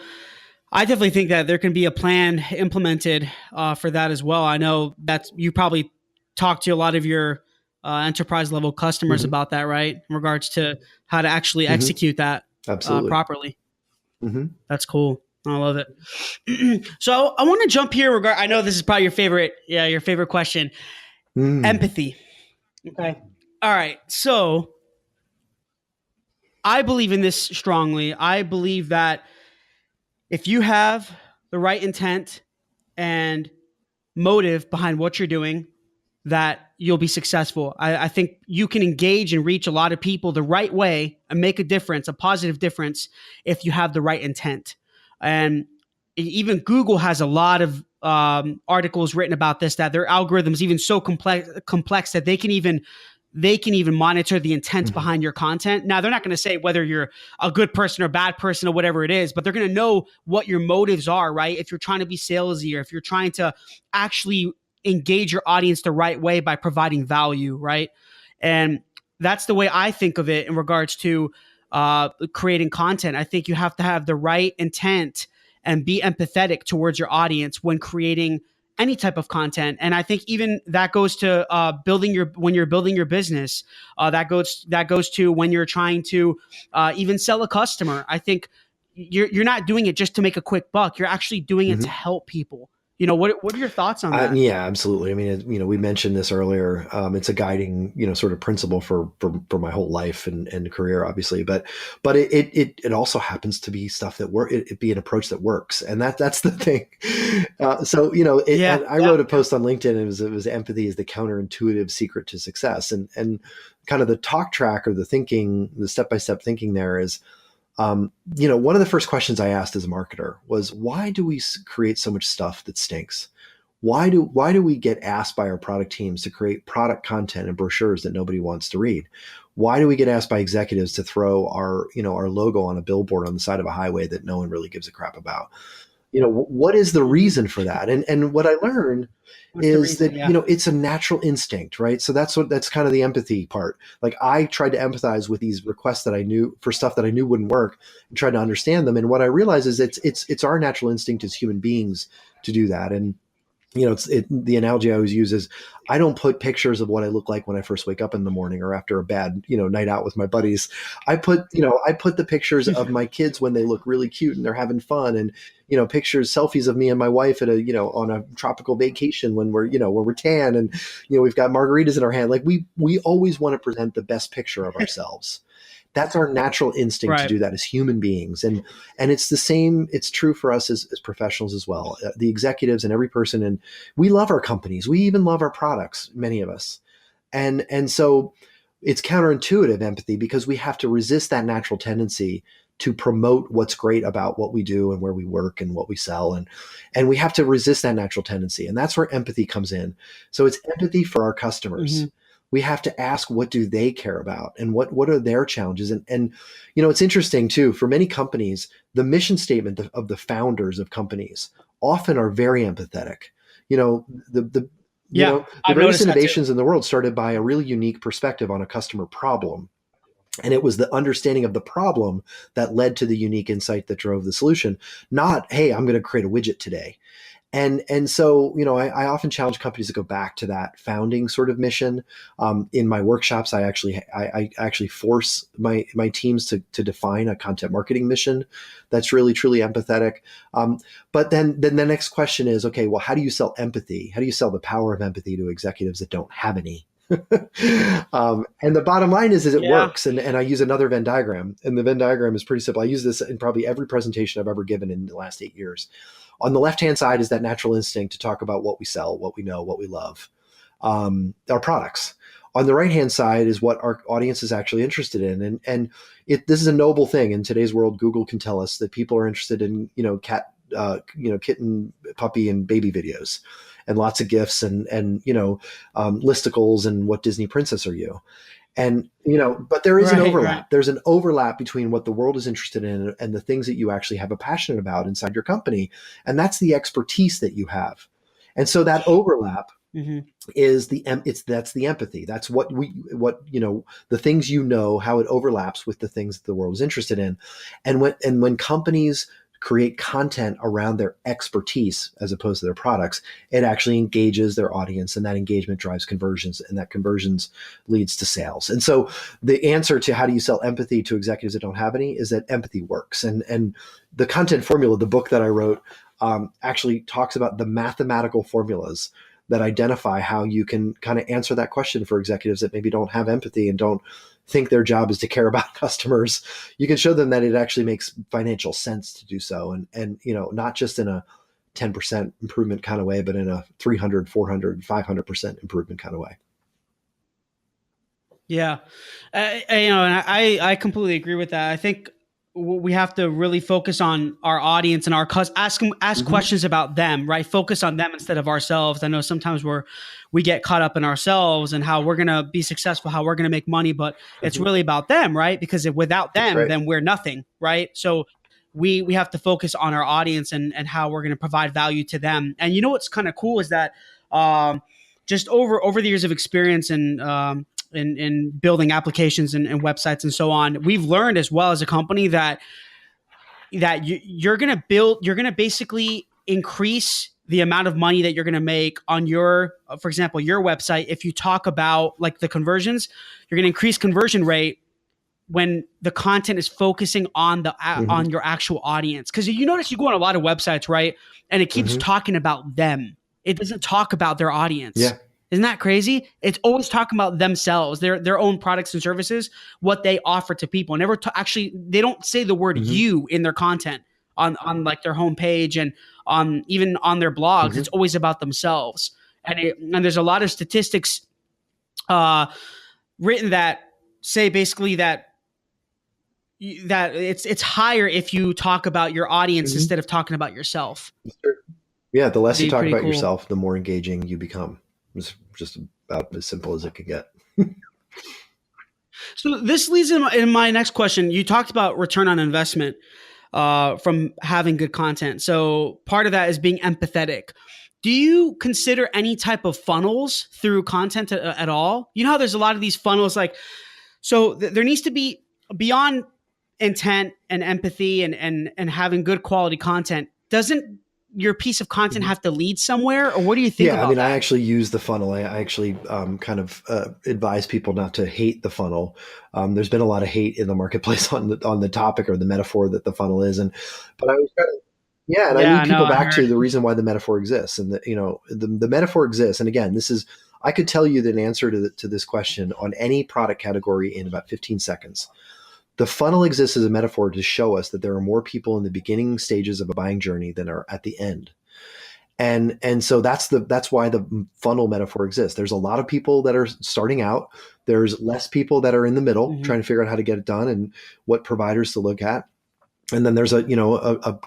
I definitely think that there can be a plan implemented for that as well. I know that you probably talk to a lot of your enterprise level customers Hmm. about that, right? In regards to how to actually Hmm. execute that Absolutely. properly. Hmm. That's cool. I love it. So I want to jump here. I know this is probably your favorite question. Mm. Empathy. Okay. All right. So I believe in this strongly. I believe that if you have the right intent and motive behind what you're doing, that you'll be successful. I think you can engage and reach a lot of people the right way and make a difference, a positive difference, if you have the right intent. And even Google has a lot of articles written about this, that their algorithms even so complex that they can even monitor the intent Mhm. behind your content. Now, they're not going to say whether you're a good person or bad person or whatever it is, but they're going to know what your motives are, right? If you're trying to be salesy, or if you're trying to actually engage your audience the right way by providing value, right? And that's the way I think of it in regards to creating content. I think you have to have the right intent and be empathetic towards your audience when creating any type of content. And I think even that goes to when you're building your business. That goes to when you're trying to even sell a customer. I think you're not doing it just to make a quick buck. You're actually doing it to Mhm. help people. What are your thoughts on that? Yeah, absolutely. I mean, we mentioned this earlier. It's a guiding, sort of principle for my whole life and career, obviously. But it also happens to be stuff that it be an approach that works, and that's the thing. So Yeah, and I wrote a post on LinkedIn. And it was empathy is the counterintuitive secret to success, and kind of the talk track or the thinking, the step by step thinking there is. One of the first questions I asked as a marketer was, why do we create so much stuff that stinks? Why do we get asked by our product teams to create product content and brochures that nobody wants to read? Why do we get asked by executives to throw our logo on a billboard on the side of a highway that no one really gives a crap about? What is the reason for that? And what I learned what's the is reason? that Yeah, it's a natural instinct, right? So that's kind of the empathy part. Like, I tried to empathize with these requests that I knew for stuff that I knew wouldn't work, and tried to understand them. And what I realized is it's our natural instinct as human beings to do that. And the analogy I always use is, I don't put pictures of what I look like when I first wake up in the morning or after a bad, night out with my buddies. I put the pictures of my kids when they look really cute and they're having fun, and pictures, selfies of me and my wife at on a tropical vacation when we're tan, and we've got margaritas in our hand. Like, we always want to present the best picture of ourselves. That's our natural instinct to right. do that as human beings. And it's the same, it's true for us as professionals as well. The executives and every person, and we love our companies, we even love our products, many of us. And so it's counterintuitive empathy, because we have to resist that natural tendency to promote what's great about what we do and where we work and what we sell, and we have to resist that natural tendency, and that's where empathy comes in. So it's empathy for our customers. Hmm. We have to ask, what do they care about, and what are their challenges? And it's interesting too, for many companies, the mission statement of the founders of companies often are very empathetic. Yeah, The I've greatest noticed that too. innovations in the world started by a really unique perspective on a customer problem. And it was the understanding of the problem that led to the unique insight that drove the solution, not, hey, I'm going to create a widget today. And so I often challenge companies to go back to that founding sort of mission. In my workshops, I actually force my teams to define a content marketing mission that's really truly empathetic. But then the next question is, okay, well, how do you sell empathy? How do you sell the power of empathy to executives that don't have any? And the bottom line is it Yeah. works. And I use another Venn diagram, and the Venn diagram is pretty simple. I use this in probably every presentation I've ever given in the last 8 years. On the left-hand side is that natural instinct to talk about what we sell, what we know, what we love, our products. On the right-hand side is what our audience is actually interested in. And this is a noble thing. In today's world, Google can tell us that people are interested in, cat kitten, puppy, and baby videos, and lots of gifs, and listicles, and what Disney princess are you? And, but there is an Right, overlap. right. There's an overlap between what the world is interested in and the things that you actually have a passion about inside your company. And that's the expertise that you have. And so that overlap Hmm. is that's the empathy. That's the things, how it overlaps with the things that the world is interested in. And when companies create content around their expertise as opposed to their products, it actually engages their audience, and that engagement drives conversions, and that conversions leads to sales. And so the answer to how do you sell empathy to executives that don't have any is that empathy works. And the content formula, the book that I wrote, actually talks about the mathematical formulas that identify how you can kind of answer that question for executives that maybe don't have empathy and don't think their job is to care about customers. You can show them that it actually makes financial sense to do so. And not just in a 10% improvement kind of way, but in a 300, 400, 500% improvement kind of way. Yeah, and I completely agree with that. I think we have to really focus on our audience and ask Mm-hmm. questions about them, right? Focus on them instead of ourselves. I know sometimes we get caught up in ourselves and how we're gonna be successful, how we're gonna make money, but it's Mm-hmm. really about them, right? Because if without That's them, right. then we're nothing, right? So we have to focus on our audience and how we're gonna provide value to them. And what's kind of cool is that just over the years of experience and in building applications and websites and so on, we've learned as well as a company that you're going to basically increase the amount of money that you're going to make on your, for example, your website. If you talk about like the conversions, you're going to increase conversion rate when the content is focusing on Mm-hmm. on your actual audience. Because you notice you go on a lot of websites, right, and it keeps Mm-hmm. talking about them. It doesn't talk about their audience. Yeah. Isn't that crazy? It's always talking about themselves, their own products and services, what they offer to people. Never actually, they don't say the word Mm-hmm. "you" in their content on like their homepage and on even on their blogs. Mm-hmm. It's always about themselves. And there's a lot of statistics uh, written that say basically that it's higher if you talk about your audience Mm-hmm. instead of talking about yourself. Sure. Yeah. The less you Be talk pretty about cool. yourself, the more engaging you become. It's just about as simple as it can get. So this leads in my next question. You talked about return on investment from having good content. So part of that is being empathetic. Do you consider any type of funnels through content at all? You know how there's a lot of these funnels, like there needs to be beyond intent and empathy and having good quality content. Doesn't your piece of content Mhm. have to lead somewhere, or what do you think Yeah, I about mean, I that? actually use the funnel. I actually kind of advise people not to hate the funnel. There's been a lot of hate in the marketplace on the topic or the metaphor that the funnel is, but I was kind of, yeah, and I Yeah, lead no, people I back heard. to the reason why the metaphor exists, and the metaphor exists. And again, I could tell you the answer to this question on any product category in about 15 seconds. The funnel exists as a metaphor to show us that there are more people in the beginning stages of a buying journey than are at the end. And so that's why the funnel metaphor exists. There's a lot of people that are starting out. There's less people that are in the middle Mhm. trying to figure out how to get it done and what providers to look at. And then there's a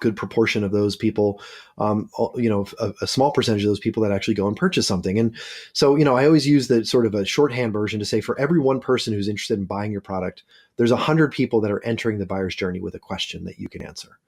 good proportion of those people, a small percentage of those people that actually go and purchase something. And so, I always use the sort of a shorthand version to say for every one person who's interested in buying your product, there's 100 people that are entering the buyer's journey with a question that you can answer.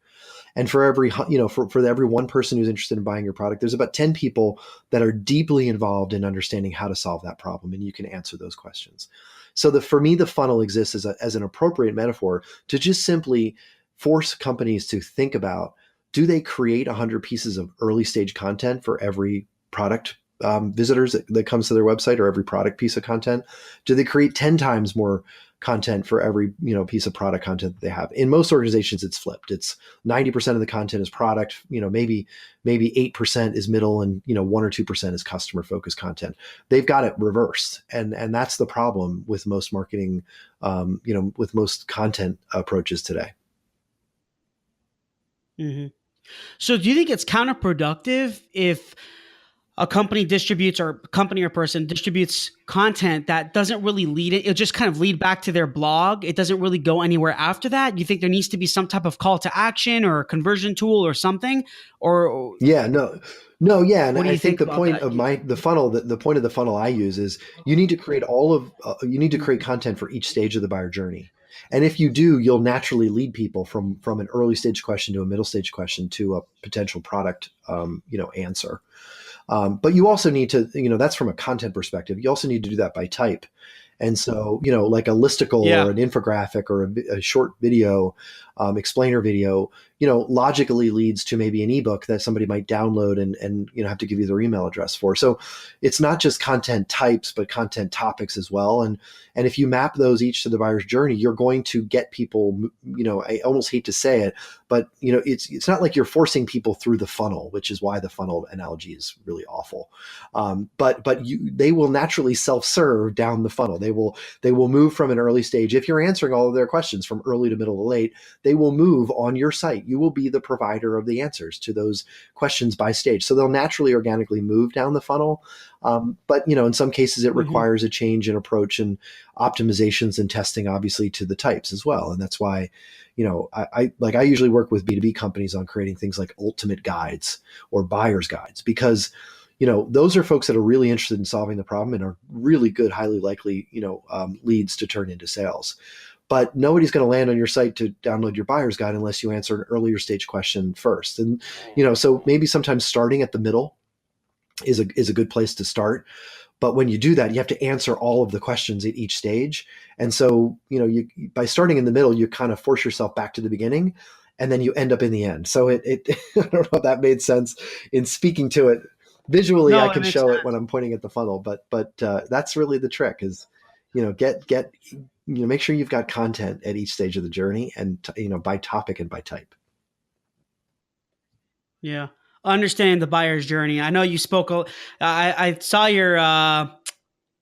And for for every one person who's interested in buying your product, there's about 10 people that are deeply involved in understanding how to solve that problem, and you can answer those questions. So for me, the funnel exists as an appropriate metaphor to just simply force companies to think about, do they create 100 pieces of early stage content for every product visitors that comes to their website, or every product piece of content? Do they create 10 times more content for every piece of product content that they have? In most organizations, it's flipped. It's 90% of the content is product, maybe 8% is middle, and 1 or 2% is customer focused content. They've got it reversed, and that's the problem with most marketing, with most content approaches today. Mhm. So do you think it's counterproductive if a company distributes or company or person distributes content that doesn't really lead it, it'll just kind of lead back to their blog. It doesn't really go anywhere after that. You think there needs to be some type of call to action or a conversion tool or something? Or Yeah, no, yeah, and what do I you think think the about point that? of the funnel, the point of the funnel I use is you need to create content for each stage of the buyer journey. And if you do, you'll naturally lead people from an early stage question to a middle stage question to a potential product, answer. But you also need to, that's from a content perspective. You also need to do that by type. And so, like a listicle or Yeah. an infographic or a short video, explainer video, logically leads to maybe an ebook that somebody might download and have to give you their email address for. So it's not just content types, but content topics as well. And if you map those each to the buyer's journey, you're going to get people, I almost hate to say it, but it's not like you're forcing people through the funnel, which is why the funnel analogy is really awful. But they will naturally self-serve down the funnel. They will move from an early stage. If you're answering all of their questions from early to middle to late, they will move on your site. You will be the provider of the answers to those questions by stage. So they'll naturally, organically move down the funnel. But in some cases, it Mhm. requires a change in approach and optimizations and testing, obviously, to the types as well. And that's why, I usually work with B2B companies on creating things like ultimate guides or buyer's guides, because those are folks that are really interested in solving the problem and are really good, highly likely, leads to turn into sales. But nobody's going to land on your site to download your buyer's guide unless you answer an earlier stage question first. And, so maybe sometimes starting at the middle is a good place to start. But when you do that, you have to answer all of the questions at each stage. And so, by starting in the middle, you kind of force yourself back to the beginning, and then you end up in the end. So I don't know if that made sense in speaking to it. Visually, I No, it can makes show it when sense. I'm pointing at the funnel, but that's really the trick is, get make sure you've got content at each stage of the journey, and by topic and by type. Yeah. Understanding the buyer's journey. I know you spoke. I saw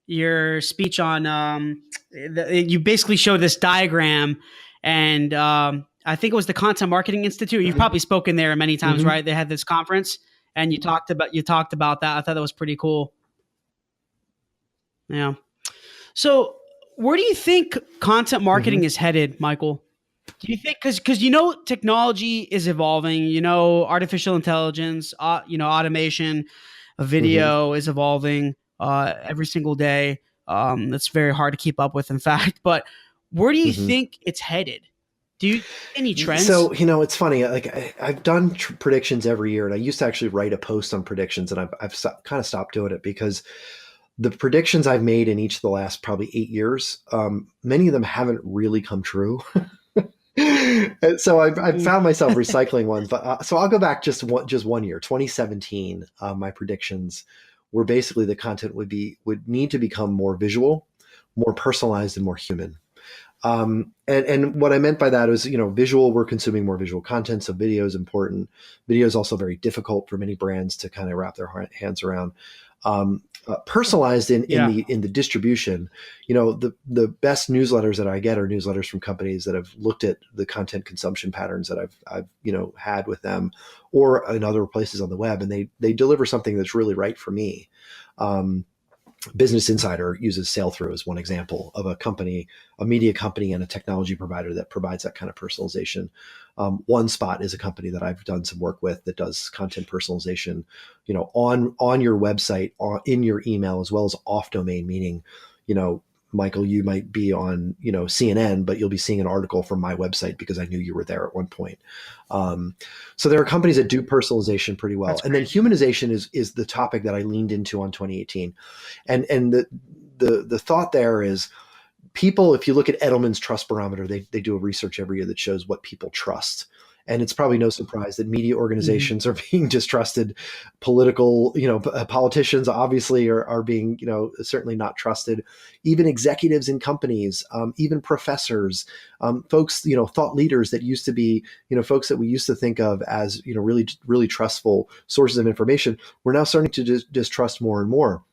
your speech on. You basically showed this diagram, and I think it was the Content Marketing Institute. You've probably spoken there many times, Mm-hmm. right? They had this conference, and you talked about that. I thought that was pretty cool. Yeah. So, where do you think content marketing Mm-hmm. is headed, Michael? Do you think because technology is evolving, artificial intelligence, automation, Mm-hmm. video is evolving every single day. It's very hard to keep up with, in fact. But where do you Mm-hmm. think it's headed? Do you any trends? So, it's funny. Like I've done predictions every year, and I used to actually write a post on predictions, and I've kind of stopped doing it because the predictions I've made in each of the last probably 8 years, many of them haven't really come true. And so I've Mm. found myself recycling ones. But so I'll go back just one year, 2017. My predictions were basically the content would need to become more visual, more personalized, and more human. And what I meant by that was, visual, we're consuming more visual content. So video is important. Video is also very difficult for many brands to kind of wrap their hands around. Personalized in Yeah. the distribution, the best newsletters that I get are newsletters from companies that have looked at the content consumption patterns that I've had with them or in other places on the web, and they deliver something that's really right for me. Um, Business Insider uses Sail Through as one example of a company, a media company, and a technology provider that provides that kind of personalization. One Spot is a company that I've done some work with that does content personalization, on your website, in your email, as well as off domain, meaning, Michael, you might be on, CNN, but you'll be seeing an article from my website because I knew you were there at one point. Um, so there are companies that do personalization pretty well, That's and then great. humanization is the topic that I leaned into on 2018, and the thought there is people. If you look at Edelman's Trust Barometer, they do a research every year that shows what people trust. And it's probably no surprise that media Hmm. organizations are being distrusted. Political, politicians obviously are being, certainly not trusted. Even executives in companies, even professors, folks, thought leaders that used to be, folks that we used to think of as, really, really trustful sources of information, we're now starting to distrust more and more.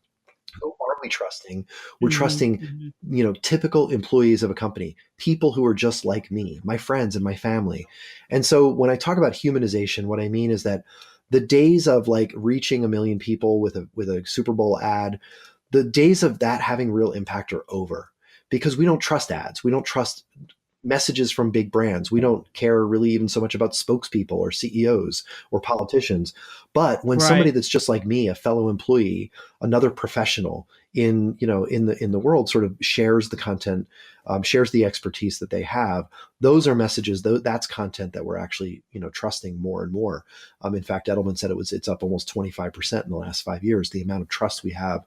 Who are we trusting? We're Hmm. trusting, Hmm. typical employees of a company, people who are just like me, my friends and my family. And so when I talk about humanization, what I mean is that The days of like reaching a million people with a Super Bowl ad, the days of that having real impact are over, because we don't trust ads. We don't trust messages from big brands. We don't care really even so much about spokespeople or CEOs or politicians. But when somebody Right. that's just like me, a fellow employee, another professional in the world, sort of shares the content, shares the expertise that they have, those are messages. That's content that we're actually trusting more and more. In fact, Edelman said it's up almost 25% in the last 5 years. The amount of trust we have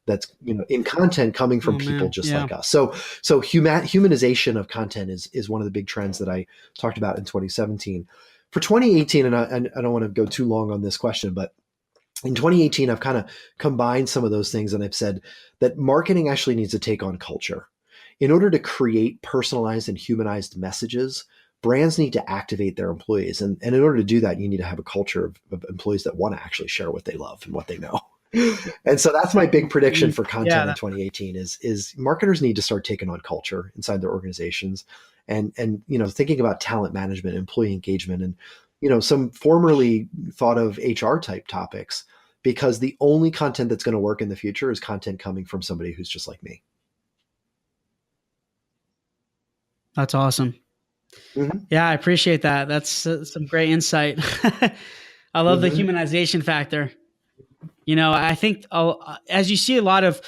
that's in content coming from Oh people man. just Yeah. like us. So humanization of content is one of the big trends that I talked about in 2017. For 2018, and I don't want to go too long on this question, but in 2018, I've kind of combined some of those things, and I've said that marketing actually needs to take on culture. In order to create personalized and humanized messages, brands need to activate their employees. And in order to do that, you need to have a culture of employees that want to actually share what they love and what they know. And so that's my big prediction Mhm. for Yeah. content in 2018 is marketers need to start taking on culture inside their organizations, and thinking about talent management, employee engagement, and some formerly thought of HR type topics, because the only content that's going to work in the future is content coming from somebody who's just like me. That's awesome. Hmm. Yeah, I appreciate that. That's some great insight. I love the Hmm. humanization factor. I think as you see a lot of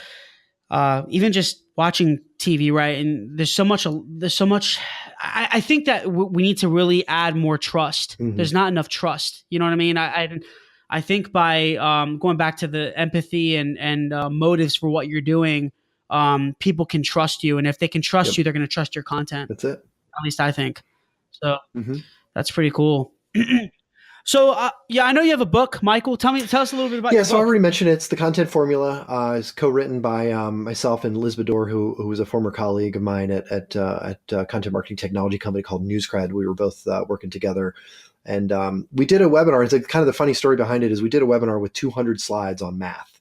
even just watching TV, right? And there's so much. I think that we need to really add more trust. Hmm. There's not enough trust. You know what I mean? I think by going back to the empathy and motives for what you're doing, people can trust you, and if they can trust Yep, you, they're going to trust your content. that's it. At least I think. So Hmm. that's pretty cool. So yeah, I know you have a book, Michael. Tell us a little bit about Yeah, your so I book. already mentioned it's the content formula. It's co-written by myself and Liz Bador, who was a former colleague of mine at content marketing technology company called NewsCred. We were both working together, and we did a webinar. It's kind of the funny story behind it is we did a webinar with 200 slides on math.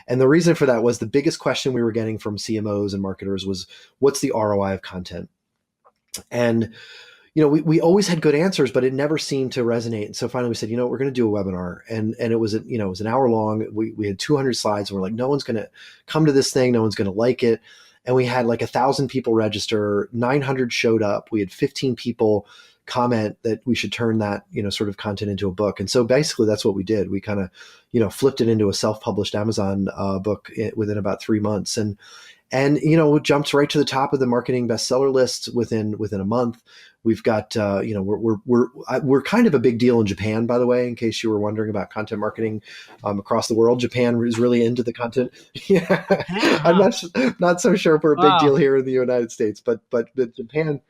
And the reason for that was the biggest question we were getting from CMOs and marketers was, what's the ROI of content? And we always had good answers, but it never seemed to resonate. And so finally we said, we're going to do a webinar, and it was an hour long. We had 200 slides, and we're like, no one's going to come to this thing. No one's going to like it. And we had like 1,000 people register, 900 showed up. We had 15 people comment that we should turn that, sort of content into a book. And so basically that's what we did. We kind of, flipped it into a self-published Amazon book within about 3 months. And it jumps right to the top of the marketing bestseller lists within a month. We've got we're kind of a big deal in Japan, by the way, in case you were wondering about content marketing across the world. Japan is really into the content. Yeah, Yeah, I'm huh? not so sure if we're a big deal Wow. here in the United States, but Japan.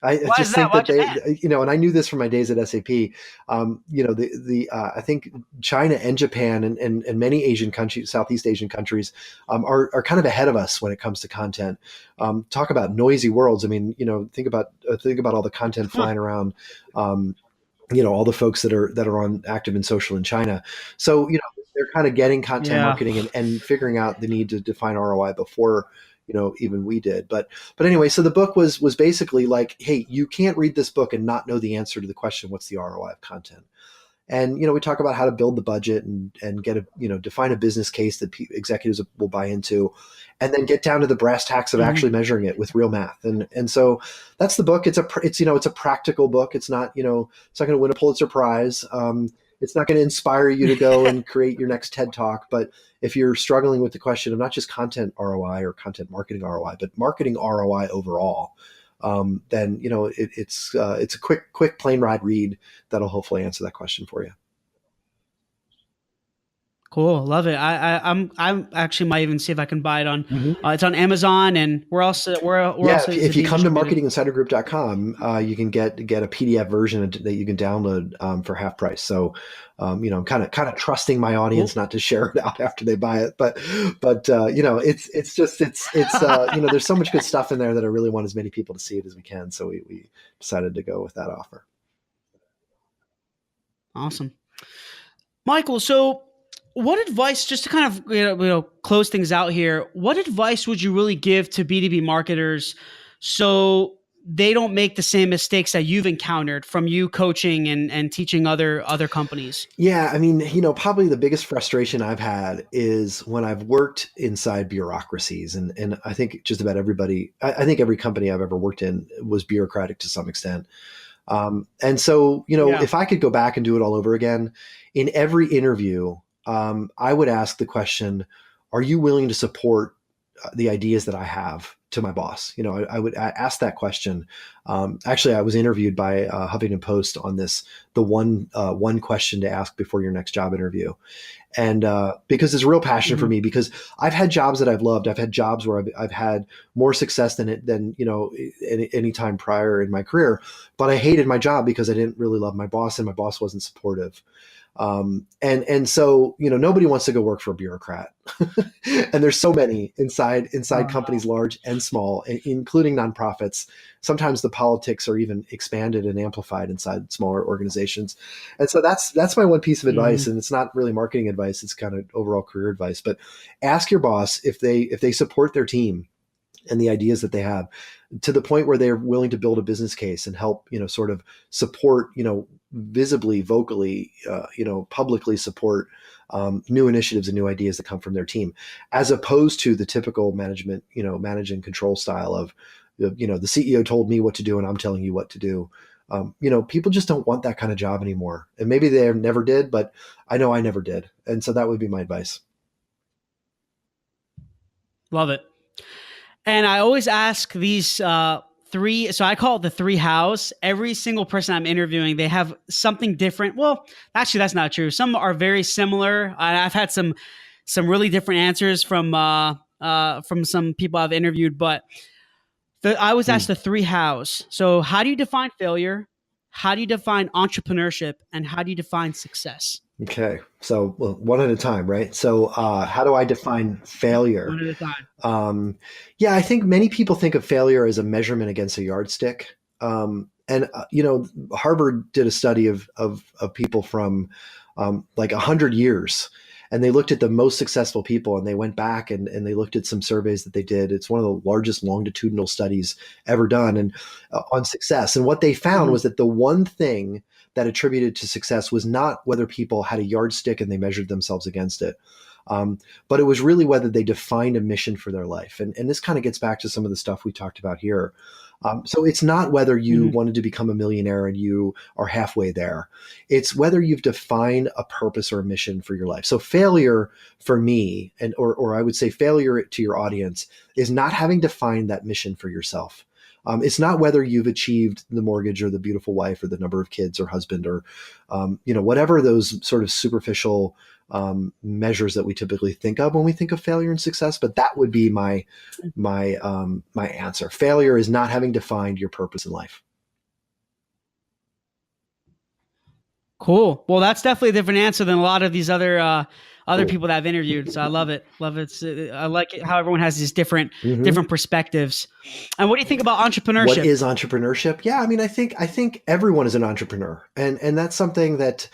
I Why is just that? think Why that Japan? and I knew this from my days at SAP. I think China and Japan and many Asian countries, Southeast Asian countries, are kind of ahead of us when it comes to content. Talk about noisy worlds. I mean, think about all the content Huh. flying around. All the folks that are on active and social in China. So they're kind of getting content Yeah. marketing and figuring out the need to define ROI before even we did. But anyway, so the book was basically like, hey, you can't read this book and not know the answer to the question, what's the ROI of content? And we talk about how to build the budget and get define a business case that executives will buy into, and then get down to the brass tacks of Hmm. actually measuring it with real math. And so that's the book. It's a practical book. It's not going to win a Pulitzer Prize. It's not going to inspire you to go and create your next TED Talk. But if you're struggling with the question of not just content ROI or content marketing ROI, but marketing ROI overall, then it's a quick plane ride read that'll hopefully answer that question for you. Cool. Love it. I'm actually might even see if I can buy it on. Mhm. It's on Amazon, and where Yeah, else is if it you being come to distributed? marketinginsidergroup.com, you can get a PDF version that you can download for half price. So, I'm kind of trusting my audience Cool. not to share it out after they buy it, but it's there's so much good stuff in there that I really want as many people to see it as we can. So we decided to go with that offer. Awesome. Michael, so what advice, just to kind of close things out here, what advice would you really give to B2B marketers so they don't make the same mistakes that you've encountered from you coaching and teaching other companies? Yeah, I mean, probably the biggest frustration I've had is when I've worked inside bureaucracies, and I think just about everybody, I think every company I've ever worked in was bureaucratic to some extent. And so, Yeah. if I could go back and do it all over again, in every interview, I would ask the question, are you willing to support the ideas that I have to my boss? I would ask that question. Actually, I was interviewed by Huffington Post on this, the one question to ask before your next job interview. And because it's a real passion for Mhm. me, because I've had jobs that I've loved. I've had jobs where I've had more success than any time prior in my career. But I hated my job because I didn't really love my boss, and my boss wasn't supportive. And so nobody wants to go work for a bureaucrat, and there's so many inside companies, large and small, including nonprofits. Sometimes the politics are even expanded and amplified inside smaller organizations. And so that's my one piece of advice, Mhm. and it's not really marketing advice, it's kind of overall career advice. But ask your boss if they support their team and the ideas that they have, to the point where they're willing to build a business case and help, sort of support, visibly, vocally, publicly support new initiatives and new ideas that come from their team, as opposed to the typical management, manage and control style of, the CEO told me what to do and I'm telling you what to do. People just don't want that kind of job anymore. And maybe they never did, but I know I never did. And so that would be my advice. Love it. And I always ask these three, so I call it the three hows. Every single person I'm interviewing, they have something different. Well, actually, that's not true. Some are very similar. I've had some really different answers from some people I've interviewed, but I was Hmm. asked the three hows. So, how do you define failure? How do you define entrepreneurship? And how do you define success? Okay. So, well, one at a time, right? So, how do I define failure? One at a time. Um, yeah, I think many people think of failure as a measurement against a yardstick. And Harvard did a study of people from like 100 years, and they looked at the most successful people, and they went back and they looked at some surveys that they did. It's one of the largest longitudinal studies ever done, and on success. And what they found Mhm. was that the one thing that attributed to success was not whether people had a yardstick and they measured themselves against it. But it was really whether they defined a mission for their life. And this kind of gets back to some of the stuff we talked about here. So it's not whether you Mhm. wanted to become a millionaire and you are halfway there. It's whether you've defined a purpose or a mission for your life. So failure for me, or I would say failure to your audience, is not having defined that mission for yourself. It's not whether you've achieved the mortgage or the beautiful wife or the number of kids or husband or, whatever those sort of superficial measures that we typically think of when we think of failure and success. But that would be my answer. Failure is not having defined your purpose in life. Cool. Well, that's definitely a different answer than a lot of these other Cool. people that I've interviewed. So I love it. Love it. I like it how everyone has these Hmm. different perspectives. And what do you think about What entrepreneurship? is entrepreneurship? Yeah, I mean, I think everyone is an entrepreneur, and that's something that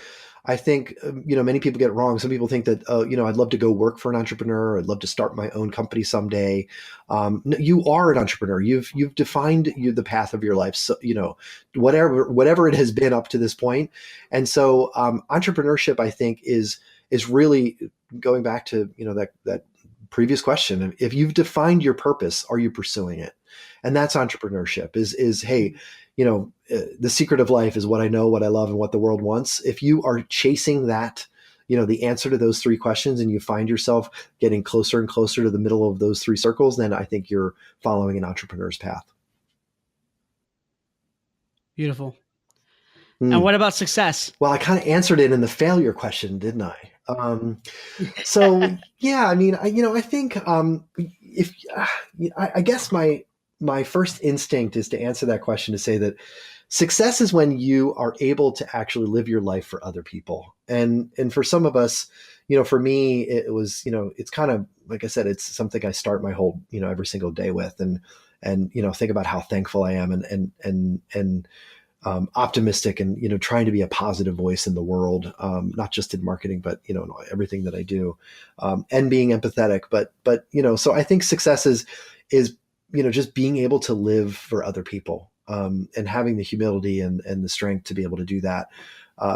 I think many people get wrong. Some people think that I'd love to go work for an entrepreneur. I'd love to start my own company someday. No, you are an entrepreneur. You've defined the path of your life. So whatever it has been up to this point, and so entrepreneurship, I think, is really going back to that previous question. If you've defined your purpose, are you pursuing it? And that's entrepreneurship. Is hey, the secret of life is what I know, what I love, and what the world wants. If you are chasing that, the answer to those three questions, and you find yourself getting closer and closer to the middle of those three circles, then I think you're following an entrepreneur's path. Beautiful. And Hmm. what about success? Well, I kind of answered it in the failure question, didn't I? So yeah, I mean, I think if I guess my first instinct is to answer that question to say that success is when you are able to actually live your life for other people. And for some of us, for me, it was, it's kind of, like I said, it's something I start my whole, every single day with, and think about how thankful I am, and optimistic, and trying to be a positive voice in the world, not just in marketing, but in everything that I do, and being empathetic. But so I think success is just being able to live for other people. and having the humility and the strength to be able to do that.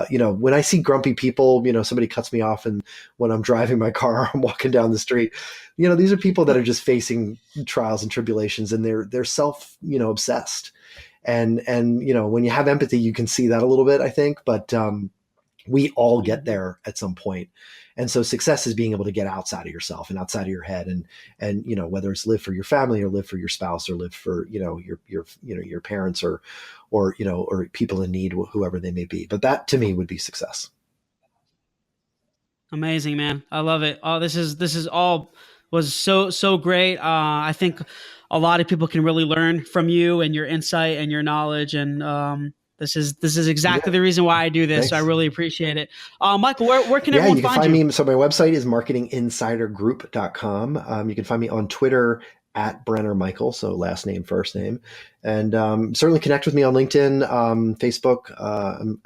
When I see grumpy people, somebody cuts me off, and when I'm driving my car, I'm walking down the street, these are people that are just facing trials and tribulations, and they're self, obsessed. And when you have empathy, you can see that a little bit, I think, but we all get there at some point. And so success is being able to get outside of yourself and outside of your head, and whether it's live for your family or live for your spouse or live for your parents or people in need, whoever they may be. But that to me would be success. Amazing, man. I love it. Oh, this is all was so great. I think a lot of people can really learn from you and your insight and your knowledge, and this is exactly the reason why I do this. So I really appreciate it. Michael, where can everyone find you? Me. So my website is marketinginsidergroup.com. You can find me on Twitter at Brenner Michael, so last name, first name, and certainly connect with me on LinkedIn, Facebook. I'm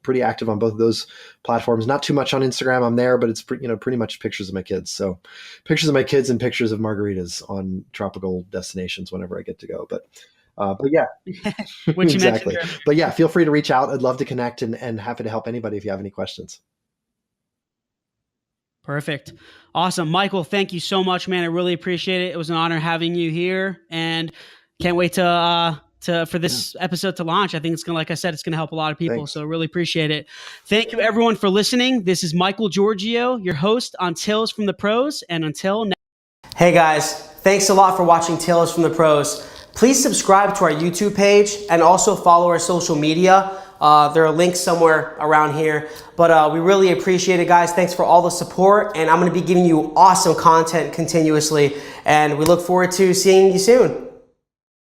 pretty active on both of those platforms. Not too much on Instagram. I'm there, but it's pretty much pictures of my kids. So pictures of my kids and pictures of margaritas on tropical destinations whenever I get to go. But yeah, which you exactly. mentioned. But yeah, feel free to reach out. I'd love to connect and happy to help anybody if you have any questions. Perfect. Awesome. Michael, thank you so much, man. I really appreciate it. It was an honor having you here, and can't wait for this episode to launch. I think it's going to, like I said, it's going to help a lot of people. Thanks. So really appreciate it. Thank you everyone for listening. This is Michael Giorgio, your host on Tales from the Pros, and until next. Hey guys, thanks a lot for watching Tales from the Pros. Please subscribe to our YouTube page and also follow our social media. There are links somewhere around here, but we really appreciate it, guys. Thanks for all the support, and I'm going to be giving you awesome content continuously, and we look forward to seeing you soon.